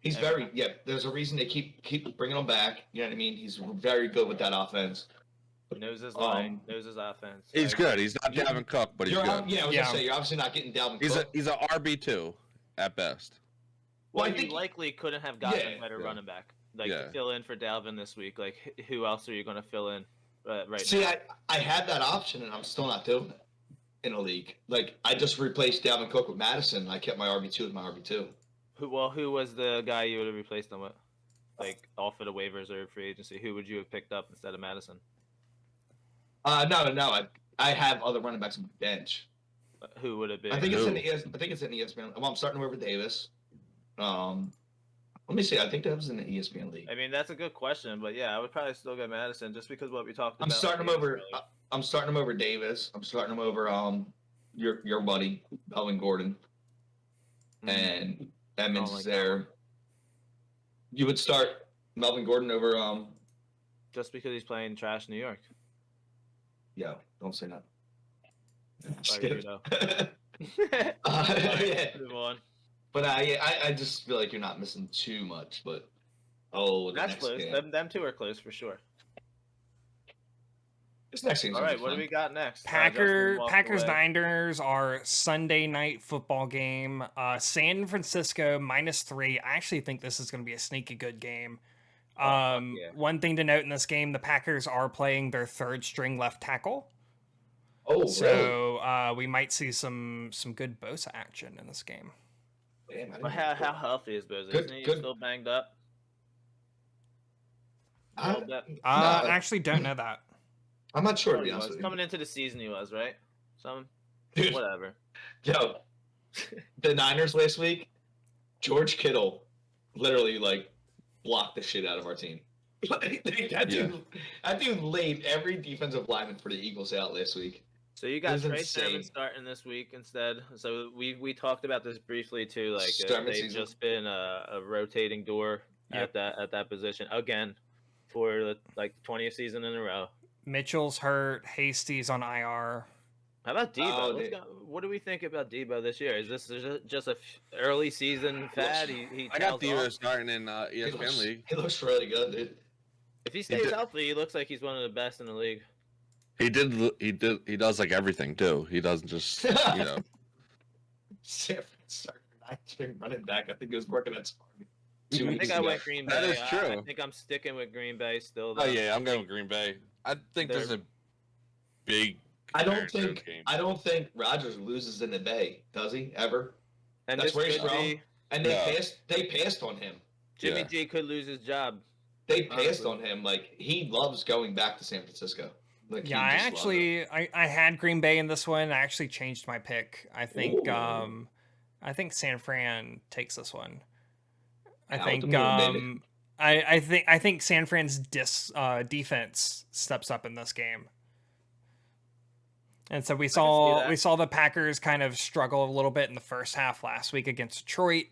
He's there's a reason they keep bringing him back. You know what I mean? He's very good with that offense. Knows his line, knows his offense. He's good. He's not Dalvin Cook, but he's good. I was going to say, you're obviously not getting Dalvin Cook. He's a RB2 at best. Well, I think likely couldn't have gotten a better running back. To fill in for Dalvin this week. Like, who else are you going to fill in? See, I had that option, and I'm still not doing it in a league. Like, I just replaced Dalvin Cook with Madison, and I kept my RB2 with my RB2. Who was the guy you would have replaced him with? Like, off of the waivers or free agency? Who would you have picked up instead of Madison? No. I have other running backs on the bench. Who would it be? I think it's in ESPN. Well, I'm starting over Davis. Let me see. I think that was in the ESPN league. I mean, that's a good question, but yeah, I would probably still get Madison just because of what we talked about. I'm starting him over Davis. I'm starting him over your buddy Melvin Gordon, and Edmonds is there. You would start Melvin Gordon over just because he's playing trash New York. Yeah, don't say that. Yeah. Move on. But I just feel like you're not missing too much. But the That's next close. game. Them two are close for sure. This next game's All gonna right, be what do fun. we got next? Packers Justin walked away. Niners are Sunday night football game. San Francisco -3. I actually think this is going to be a sneaky good game. fuck yeah. One thing to note in this game, the Packers are playing their third string left tackle. Oh, really? So we might see some good Bosa action in this game. Damn, I didn't But know how that. healthy is Bosa? Good- Isn't he good. still banged up? A I- little bit. I No. actually don't know that. I'm not sure, to Oh, be he honest was. with you. Coming into the season, he was, right? Dude, Whatever. yo, the Niners last week, George Kittle literally, like, blocked the shit out of our team. that dude laid every defensive lineman for the Eagles out last week. So you got This is Trey insane. Sermon starting this week instead. So we talked about this briefly too. Like Sermon they've season. just been a rotating door Yep. at that position again for the 20th season in a row. Mitchell's hurt. Hasty's on IR. How about Debo? Oh, What do we think about Debo this year? Is this just a early season fad? He I got tails Debo off? starting in ESPN League. He looks really good, dude. If he stays did- healthy, he looks like he's one of the best in the league. He does like everything too. He doesn't just San Francisco string running back. I think he was working at Spartan. I 2 I weeks think I ago. went Green Bay. That is I true. think I'm sticking with Green Bay still. Oh though. yeah, I'm going with Green Bay. I think this is a big. I don't comparative game. think Rodgers loses in the Bay, does he ever? And That's this where he's could from. be And No. they passed on him. Jimmy Yeah. G could lose his job. They passed Honestly. on him. Like, he loves going back to San Francisco. Like, Yeah, he just loves it. I had Green Bay in this one. I actually changed my pick. I think Ooh. I think San Fran takes this one. I Out think the moon, baby. I think San Fran's defense steps up in this game. And so we see saw that. the Packers kind of struggle a little bit in the first half last week against Detroit.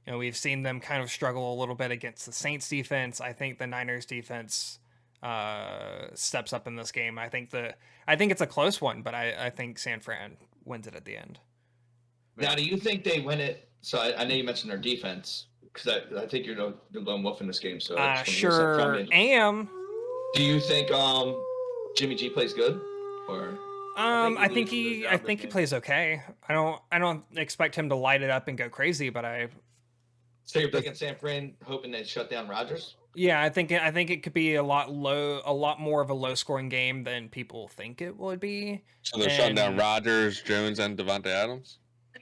You know, we've seen them kind of struggle a little bit against the Saints defense. I think the Niners defense steps up in this game. I think it's a close one, but I think San Fran wins it at the end. Now, do you think they win it? So I know you mentioned their defense, because I think you're the lone wolf in this game. So I just wanna hear something from Sure you. am. Do you think Jimmy G plays good, or I think loses his he job this game. plays okay. I don't expect him to light it up and go crazy, but so you're picking San Fran, hoping they shut down Rodgers? yeah, I think it could be a lot more of a low scoring game than people think it would be. So they're shutting down And- Rodgers, Jones, and Devontae Adams.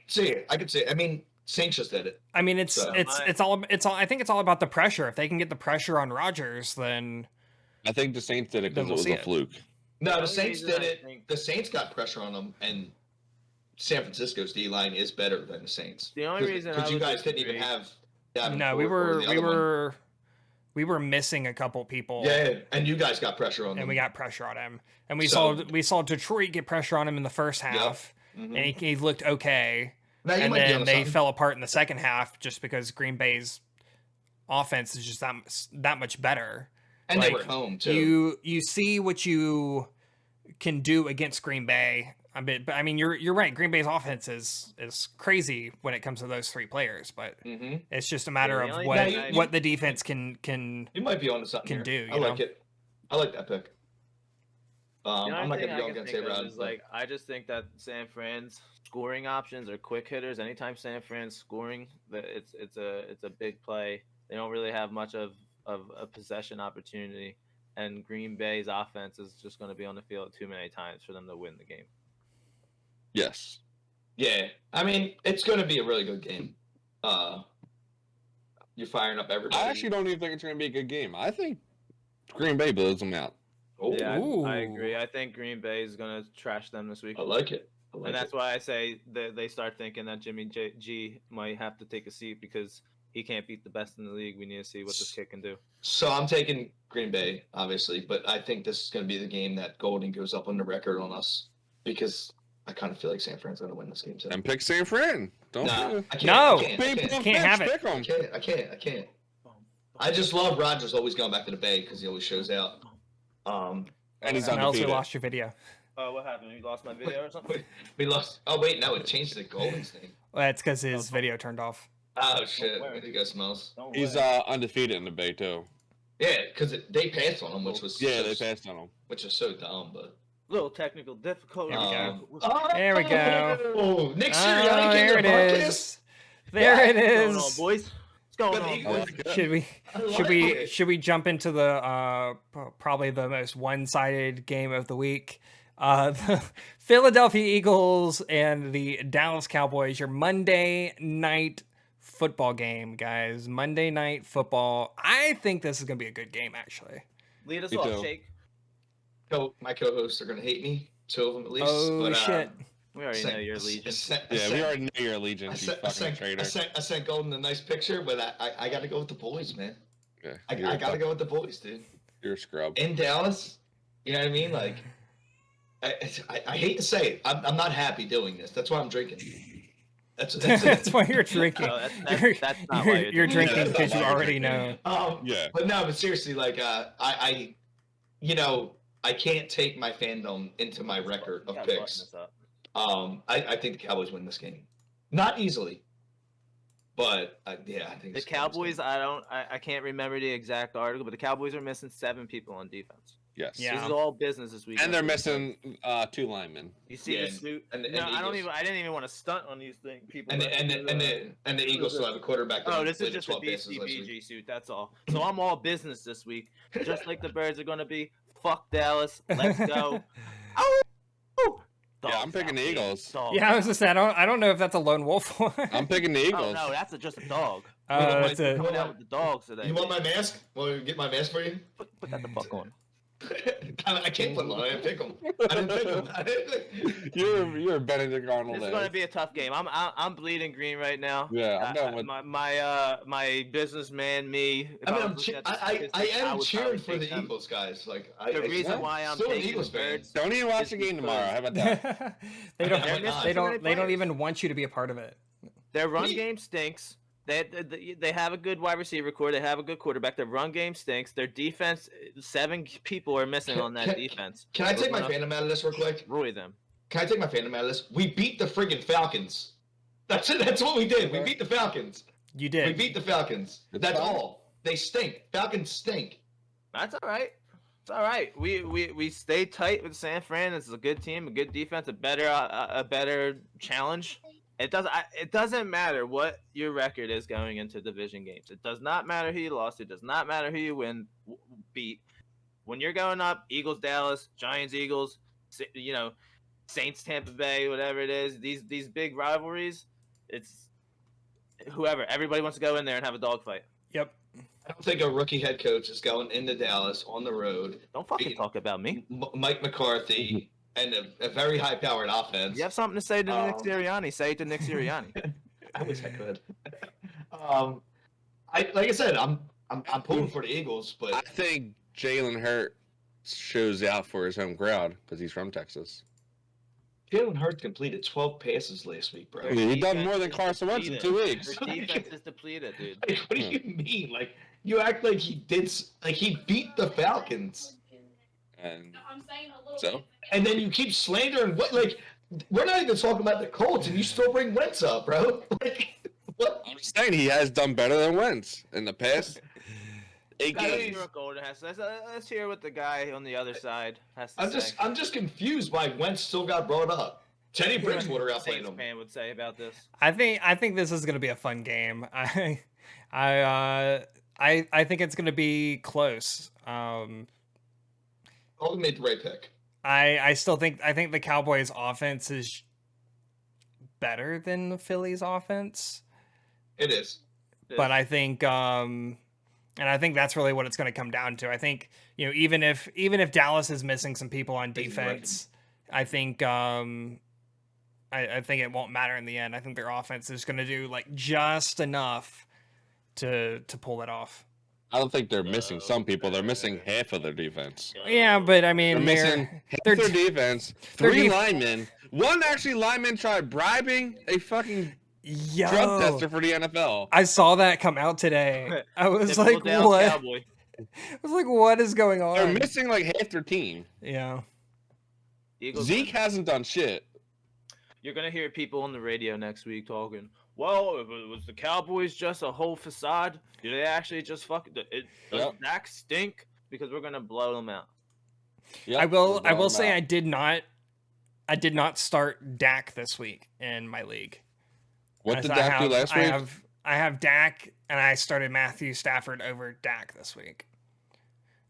See it. I could see it. I mean, Saints just did it. I mean, it's So- it's all I think it's all about the pressure. If they can get the pressure on Rodgers, then I think the Saints did it Then because we'll it was see a it. fluke. No, The the only Saints reason did I it. think- The Saints got pressure on them, and San Francisco's D line is better than the Saints. The only reason I because you would guys didn't even disagree- have. Davenport no, or the other one. we were missing a couple people. Yeah, and you guys got pressure on them. And we got pressure on him, and So- we saw Detroit get pressure on him in the first half, Mhm. and he looked okay. Now, you And might be then onto they something. fell apart in the second half just because Green Bay's offense is just that much better. and they like, were home too. You see what you can do against Green Bay. I mean, you're right. Green Bay's offense is crazy when it comes to those three players, but hmm it's just a matter the of only what thing I- what the defense can. You might be onto something. Can here. do, I you like know? it. I like that pick. The only I'm not thing gonna I go can against think of A-Rod. is, like, I just think that San Fran's scoring options are quick hitters. Anytime San Fran's scoring, it's a big play. They don't really have much of a possession opportunity, and Green Bay's offense is just going to be on the field too many times for them to win the game. Yes. Yeah, I mean, it's going to be a really good game. You're firing up everybody. I actually don't even think it's going to be a good game. I think Green Bay blows them out. Oh, Yeah, I Ooh. agree. I think Green Bay is going to trash them this week. I like it. I like And that's it. why I say they start thinking that Jimmy G might have to take a seat because he can't beat the best in the league. We need to see what this kid can do. So I'm taking Green Bay, obviously, but I think this is going to be the game that Golden goes up on the record on us because I kind of feel like San Fran's going to win this game too. And pick San Fran. Don't Nah, do I can't. No. I can't. I People can't. Can't have it. Pick 'em. I can't. I just love Rodgers always going back to the Bay because he always shows out. And he's Melzer undefeated. lost your video. Oh, what happened? You lost my video or something? We lost. Oh wait, no, it changed to Golden's name. Well, that's because his video turned off. Oh shit! worry. I think that smells. He's undefeated in the Bay too. Yeah, because they passed on him, which was They passed on him. which is so dumb. But Little technical difficulty. There we go. Oh, There we go. Oh, Nick Oh, Sirianni came there to it the podcast. is. There it What's going on, is. boys? What's going Good on? Eagles. boys? Should we I like should it. we jump into the probably the most one-sided game of the week? The Philadelphia Eagles and the Dallas Cowboys, your Monday night football game, guys. Monday night football. I think this is going to be a good game, actually. Lead us Me off, too. Shake. My co-hosts are gonna hate me. 2 of them at least. Oh, but, shit. We already know your legion. We already know your allegiance, you I fucking traitor. sent Golden a nice picture, but I got to go with the boys, man. Yeah, I got to go with the boys, dude. You're a scrub. In Dallas, you know what I mean? Like, I hate to say it, I'm not happy doing this. That's why I'm drinking. That's That's why you're drinking. No, You're, that's not why you're doing drinking it. because you That's not why already you're know. Yeah. But no, but seriously, like, I can't take my fandom into my record of Yeah, picks. button this up. I think the Cowboys win this game, not easily, but I think The this Cowboys, I can't remember the exact article, but the Cowboys are missing 7 people on defense. Yes. Yeah. This is all business this week. And they're missing 2 linemen. You see Yeah, the suit? and the No, I Eagles. didn't even want to stunt on these people. And the Eagles still have a quarterback. that Oh, this is completed just a 12 passes last week. DCBG suit. That's all. So I'm all business this week, just like the Birds are going to be. Fuck Dallas. Let's go. Oh! Yeah, I'm picking the Eagles. Yeah, I was just saying, I don't know if that's a lone wolf one. I'm picking the Oh Eagles. no, that's just a dog. It's a, Coming out with the dogs today. You want my mask? Want me to get my mask for you? Put that the fuck on. I can't put it on. I didn't pick them. I didn't pick them. You're a Benedict Arnold. This is going to be a tough game. I'm bleeding green right now. Yeah, I'm down with. My businessman me. if I mean, was I'm looking at the I statistics, am would cheering probably for the take them. Eagles, guys. Like, The reason why I'm still an taking Eagles the fan. Birds. Don't even watch the It's game tomorrow. How about that? they don't. They're missing They too don't. many They don't players. even want you to be a part of it. Their run Me- game stinks. They have a good wide receiver core. They have a good quarterback. Their run game stinks. Their defense, 7 people are missing on that defense. Can I We're take my gonna fandom out of this real quick? destroy them? Can I take my fandom out of this? We beat the friggin' Falcons. That's it. That's what we did. We beat the Falcons. You We did. beat the Falcons. It's That's fine. all. They stink. Falcons stink. That's all right. It's all right. We stay tight with San Fran. This is a good team, a good defense, a better challenge. It doesn't matter what your record is going into division games. It does not matter who you lost. It does not matter who you beat. When you're going up, Eagles, Dallas, Giants, Eagles, Saints, Tampa Bay, whatever it is, these big rivalries, it's whoever. Everybody wants to go in there and have a dogfight. Yep. I don't think a rookie head coach is going into Dallas on the road. Don't fucking talk about me. Mike McCarthy and a very high-powered offense. You have something to say to Nick Um, Sirianni? Say it to Nick Sirianni. I wish I could. Like I said, I'm pulling for the Eagles, I but think Jalen Hurts shows out for his home crowd because he's from Texas. Jalen Hurts completed 12 passes last week, bro. Yeah, he done more than Carson Wentz in 2 weeks. Their defense is depleted, dude. Like, what do you mean? Like, you act like he did, like he beat the Falcons, And so and then you keep slandering what? Like, we're not even talking about the Colts, and you still bring Wentz up, bro. Like, what? I'm just saying he has done better than Wentz in the past 8 Let's games. hear what Golden has to say. Let's hear what the guy on the other side has to say. I'm just confused why Wentz still got brought up. Teddy Bridgewater outplayed Saints him. fan would say about this. I think this is gonna be a fun game. I think it's gonna be close. Golden made the right pick. I think the Cowboys' offense is better than the Phillies' offense, It is. but I think and I think that's really what it's going to come down to. I think even if Dallas is missing some people on Think you're right. defense, I think I think it won't matter in the end. I think their offense is going to do like just enough to pull it off. I don't think they're missing some people. They're missing half of their defense. Yeah, but I They're mean missing half they're- their defense. their 3 def- linemen. One lineman tried bribing a fucking drug tester for the NFL. I saw that come out today. I was Typical like, Dallas what? Cowboy. I was like, what is going They're on? missing like half their team. Yeah. Eagles Zeke win. hasn't done shit. You're gonna hear people on the radio next week talking. Well, was the Cowboys just a whole facade? Did they actually just does Yep. Dak stink? Because we're gonna blow them out. Yep, I will we're blowing say out. I did not start Dak this week in my league. What As did Dak do last week? I have Dak, and I started Matthew Stafford over Dak this week.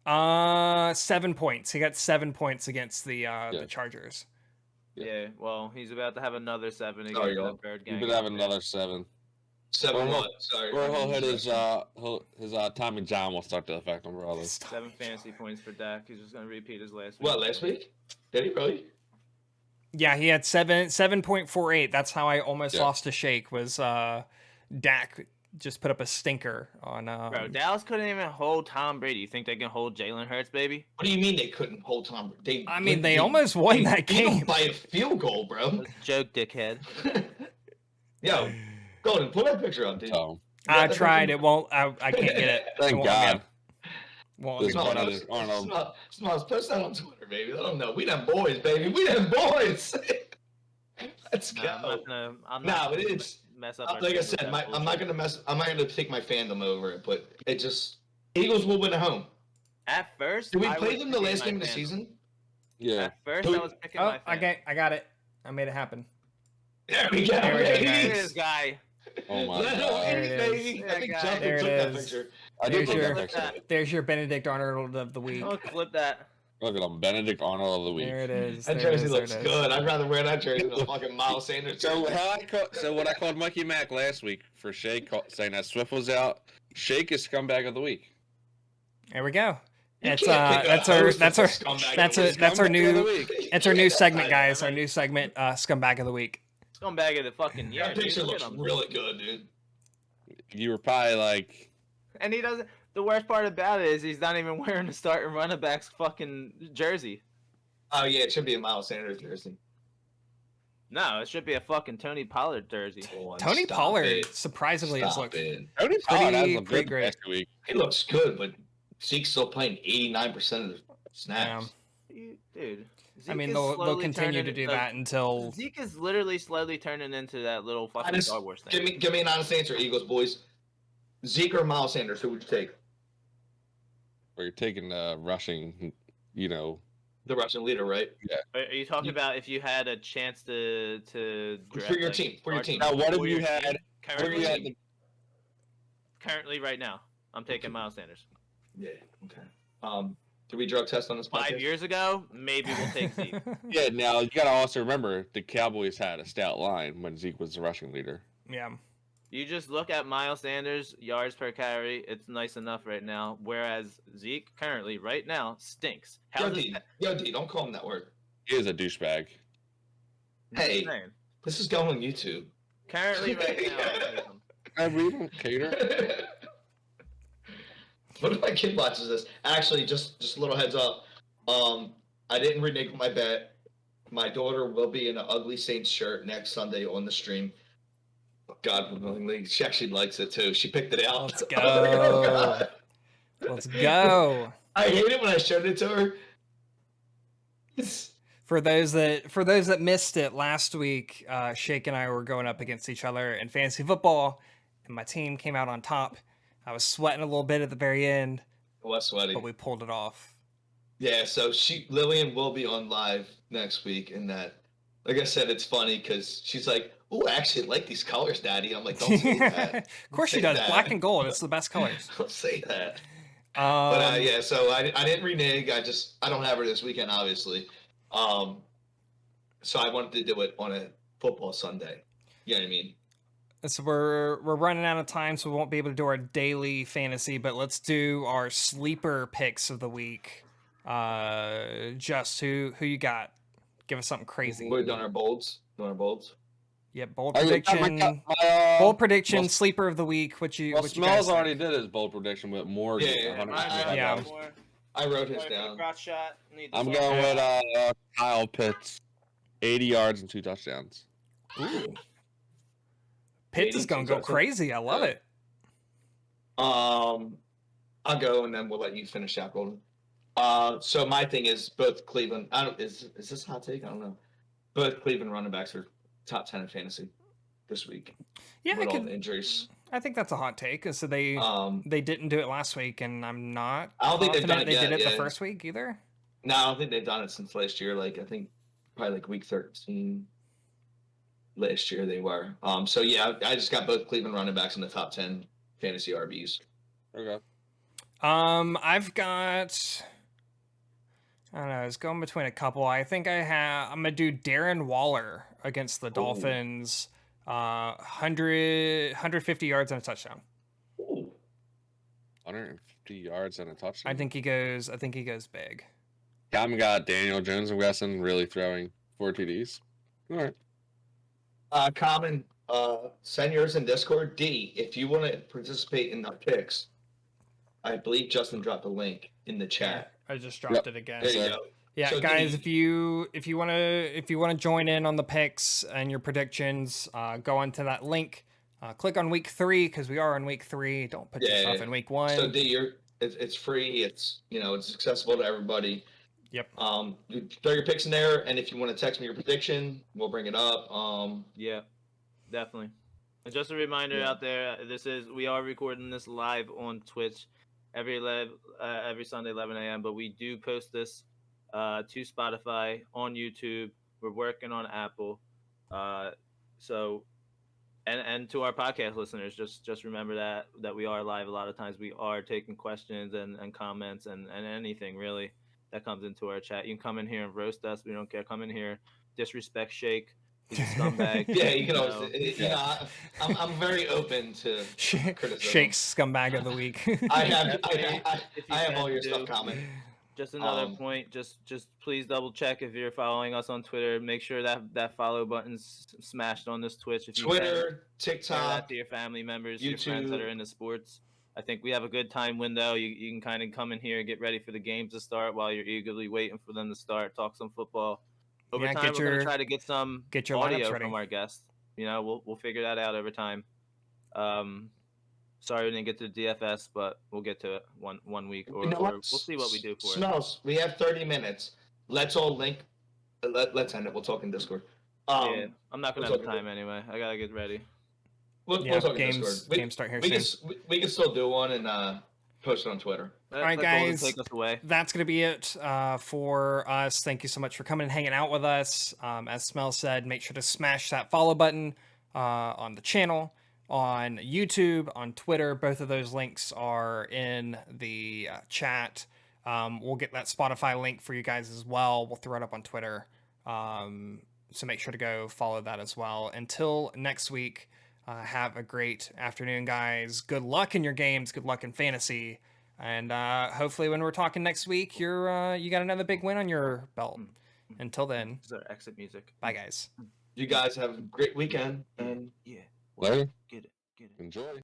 7 points. He got 7 points against the Chargers. Yeah. Well, he's about to have another 7 against Sorry, the y'all. third He gang. could have another 7. 7-1. Sorry. Or he'll hit his Tommy John will start to affect him, probably. 7 fantasy points for Dak. He's just gonna repeat his last week. What, last week? Did he really? Yeah, he had 7.48. That's how I almost Yeah. lost to Shake. Was Dak just put up a stinker on? Bro, Dallas couldn't even hold Tom Brady. You think they can hold Jalen Hurts, baby? What do you mean they couldn't hold Tom? They almost won that beat him game by a field goal, bro. That's a joke, dickhead. Yo, Golden, pull that picture up, dude. So, I tried. It won't. I can't get it. thank It won't let me God. up. Won't let me This pull it up. Benedict Arnold. Smalls, post that on Twitter, baby. Let them know. We them boys, baby. We them boys. Let's go. I'm Nah, not but gonna it's mess up. our like I team with said. that I'm not bullshit. I'm not gonna take my fandom over it, but it just Eagles will win at home. At first, Did we I play was them the picking last my game of the fandom. season? Yeah. At first, Do I we- was picking Oh, my fandom. I got it. I made it happen. There we go. There we go, baby. Look at guys. this guy. Oh my Let 'em God. There eat, it is. baby. I think That Justin guy. There took it that is. picture. I did There's take your- that picture. There's your Benedict Arnold of the week. Oh, clip that. Look at him, Benedict Arnold of the week. There it is. That there it jersey is, there looks it is. good. I'd rather wear that jersey than fucking Miles Sanders. So jersey. what I called Mikey Mack last week for Shake saying that Swift was out. Shake is scumbag of the week. There we go. You That's can't pick a that's our host that's as a our scumbag that's of the a week. that's our Scumbag of the new week. that's our new segment, I guys. Our mean- new segment, scumbag of the week. Scumbag of the fucking year. That dude. picture Look at looks him. really good, dude. You were probably like, And he doesn't. The worst part about it is he's not even wearing the starting running back's fucking jersey. Oh yeah, it should be a Miles Sanders jersey. No, it should be a fucking Tony Pollard jersey. Come on, Tony stop Pollard it. surprisingly has Stop looked. it. Tony Pollard has looked pretty good great. last week. He looks good, but Zeke's still playing 89% of the snaps. Dude. I mean, Zeke is they'll slowly continue to turning do into- that until Zeke is literally slowly turning into that little fucking Honest- Star Wars thing. Give me an honest answer, Eagles boys. Zeke or Miles Sanders, who would you take? Where you're taking rushing, you know. The Russian leader, right? Are you talking about if you had a chance to draft, For your like, team, for your team. Now, what if for you your had? team? Where Currently, you had the, currently right now, I'm taking Miles Sanders. Yeah. Okay. Did we drug test on this podcast? 5 years ago, maybe we'll take Zeke. yeah. Now you gotta also remember the Cowboys had a stout line when Zeke was the rushing leader. yeah. You just look at Miles Sanders yards per carry; it's nice enough right now. Whereas Zeke currently, right now, stinks. Yo, How's D, yo, D, don't call him that word. He is a douchebag. Hey. This is going on YouTube. Currently, right now, I'll take him. I we don't cater. What if my kid watches this? Actually, just a little heads up. I didn't renege my bet. My daughter will be in an Ugly Saints shirt next Sunday on the stream. God willingly, she actually likes it too. She picked it out. Let's I was like, oh, go. God. Let's go. I hate it when I showed it to her. It's- For those that missed it last week, Shake and I were going up against each other in fantasy football, and my team came out on top. I was sweating a little bit at the very end, It was sweaty. but we pulled it off. Yeah, so Lillian will be on live next week, and that, like I said, it's funny because she's like, "Oh, I actually like these colors, Daddy." I'm like, "Don't say that." Of course she Say does. that. Black and gold. It's the best colors. Don't say that. Um, But yeah, so I didn't renege. I don't have her this weekend, obviously. So I wanted to do it on a football Sunday. You know what I mean? So we're running out of time, so we won't be able to do our daily fantasy. But let's do our sleeper picks of the week. Just who you got? Give us something crazy. We're doing our bolds. Yeah, bold Oh, yeah, prediction. my, Bold prediction. well, sleeper of the week. What you? Well, what you guys Smells think? already did his bold prediction with Morgan. Yeah, 100%. Yeah. I wrote his down. I'm going with Kyle Pitts, 80 yards and 2 touchdowns. Ooh. Pitts is 82 gonna go touchdowns. crazy. I love it. I'll go, and then we'll let you finish out, Golden. So my thing is both Cleveland. I don't. Is this a hot take? I don't know. Both Cleveland running backs are top 10 in fantasy this week. Yeah, with all the injuries. I think that's a hot take. So they didn't do it last week, and I'm not I don't think they've done it they did yet, it the yeah. first week either. No, I don't think they've done it since last year. Like I think probably like week 13 last year they were. So yeah, I just got both Cleveland running backs in the top 10 fantasy RBs. Okay. I've got. I don't know. It's going between a couple. I think I'm gonna do Darren Waller against the Dolphins. 150 yards and a touchdown. Ooh. 150 yards and a touchdown. I think he goes big. Calvin got Daniel Jones, I'm guessing, really throwing 4 TDs. All right. Common, send yours in Discord. D, if you want to participate in the picks, I believe Justin dropped a link in the chat. I just dropped it again. There you go. Yeah, So guys, if you wanna join in on the picks and your predictions, go onto that link. Click on week 3 because we are in week 3. Don't put yourself in week 1. So D, it's free. It's it's accessible to everybody. Yep. You throw your picks in there, and if you want to text me your prediction, we'll bring it up. Yeah, definitely. And just a reminder out there, we are recording this live on Twitch every Sunday 11 a.m. But we do post this to Spotify, on YouTube. We're working on Apple. So and to our podcast listeners, just remember that we are live. A lot of times we are taking questions and comments and anything really that comes into our chat. You can come in here and roast us. We don't care. Come in here, disrespect Shake. He's a scumbag. Yeah, you can always. I'm very open to criticism. Shake's scumbag of the week. I have all your stuff comment. Just another point. Just please double check if you're following us on Twitter. Make sure that follow button's smashed on this Twitch. If you Twitter, share TikTok, that to your family members, YouTube. Your friends that are into sports. I think we have a good time window. You can kind of come in here and get ready for the games to start while you're eagerly waiting for them to start. Talk some football. Over time, we're going to try to get your audio from our guests. We'll figure that out over time. Sorry we didn't get to DFS, but we'll get to it one week, or we'll see what we do for Smells. We have 30 minutes. Let's all link. Let's end it. We'll talk in Discord. Yeah, I'm not going to have time anyway. I got to get ready. We'll talk in games Discord. Games start here soon. We can still do one and post it on Twitter. All right, guys, that's going to be it for us. Thank you so much for coming and hanging out with us. As Smell said, make sure to smash that follow button on the channel, on YouTube, on Twitter. Both of those links are in the chat. We'll get that Spotify link for you guys as well. We'll throw it up on Twitter. So make sure to go follow that as well. Until next week, have a great afternoon, guys. Good luck in your games. Good luck in fantasy. And hopefully when we're talking next week, you got another big win on your belt. Until then, this is our exit music. Bye, guys. You guys have a great weekend. And Later. Get it. Enjoy.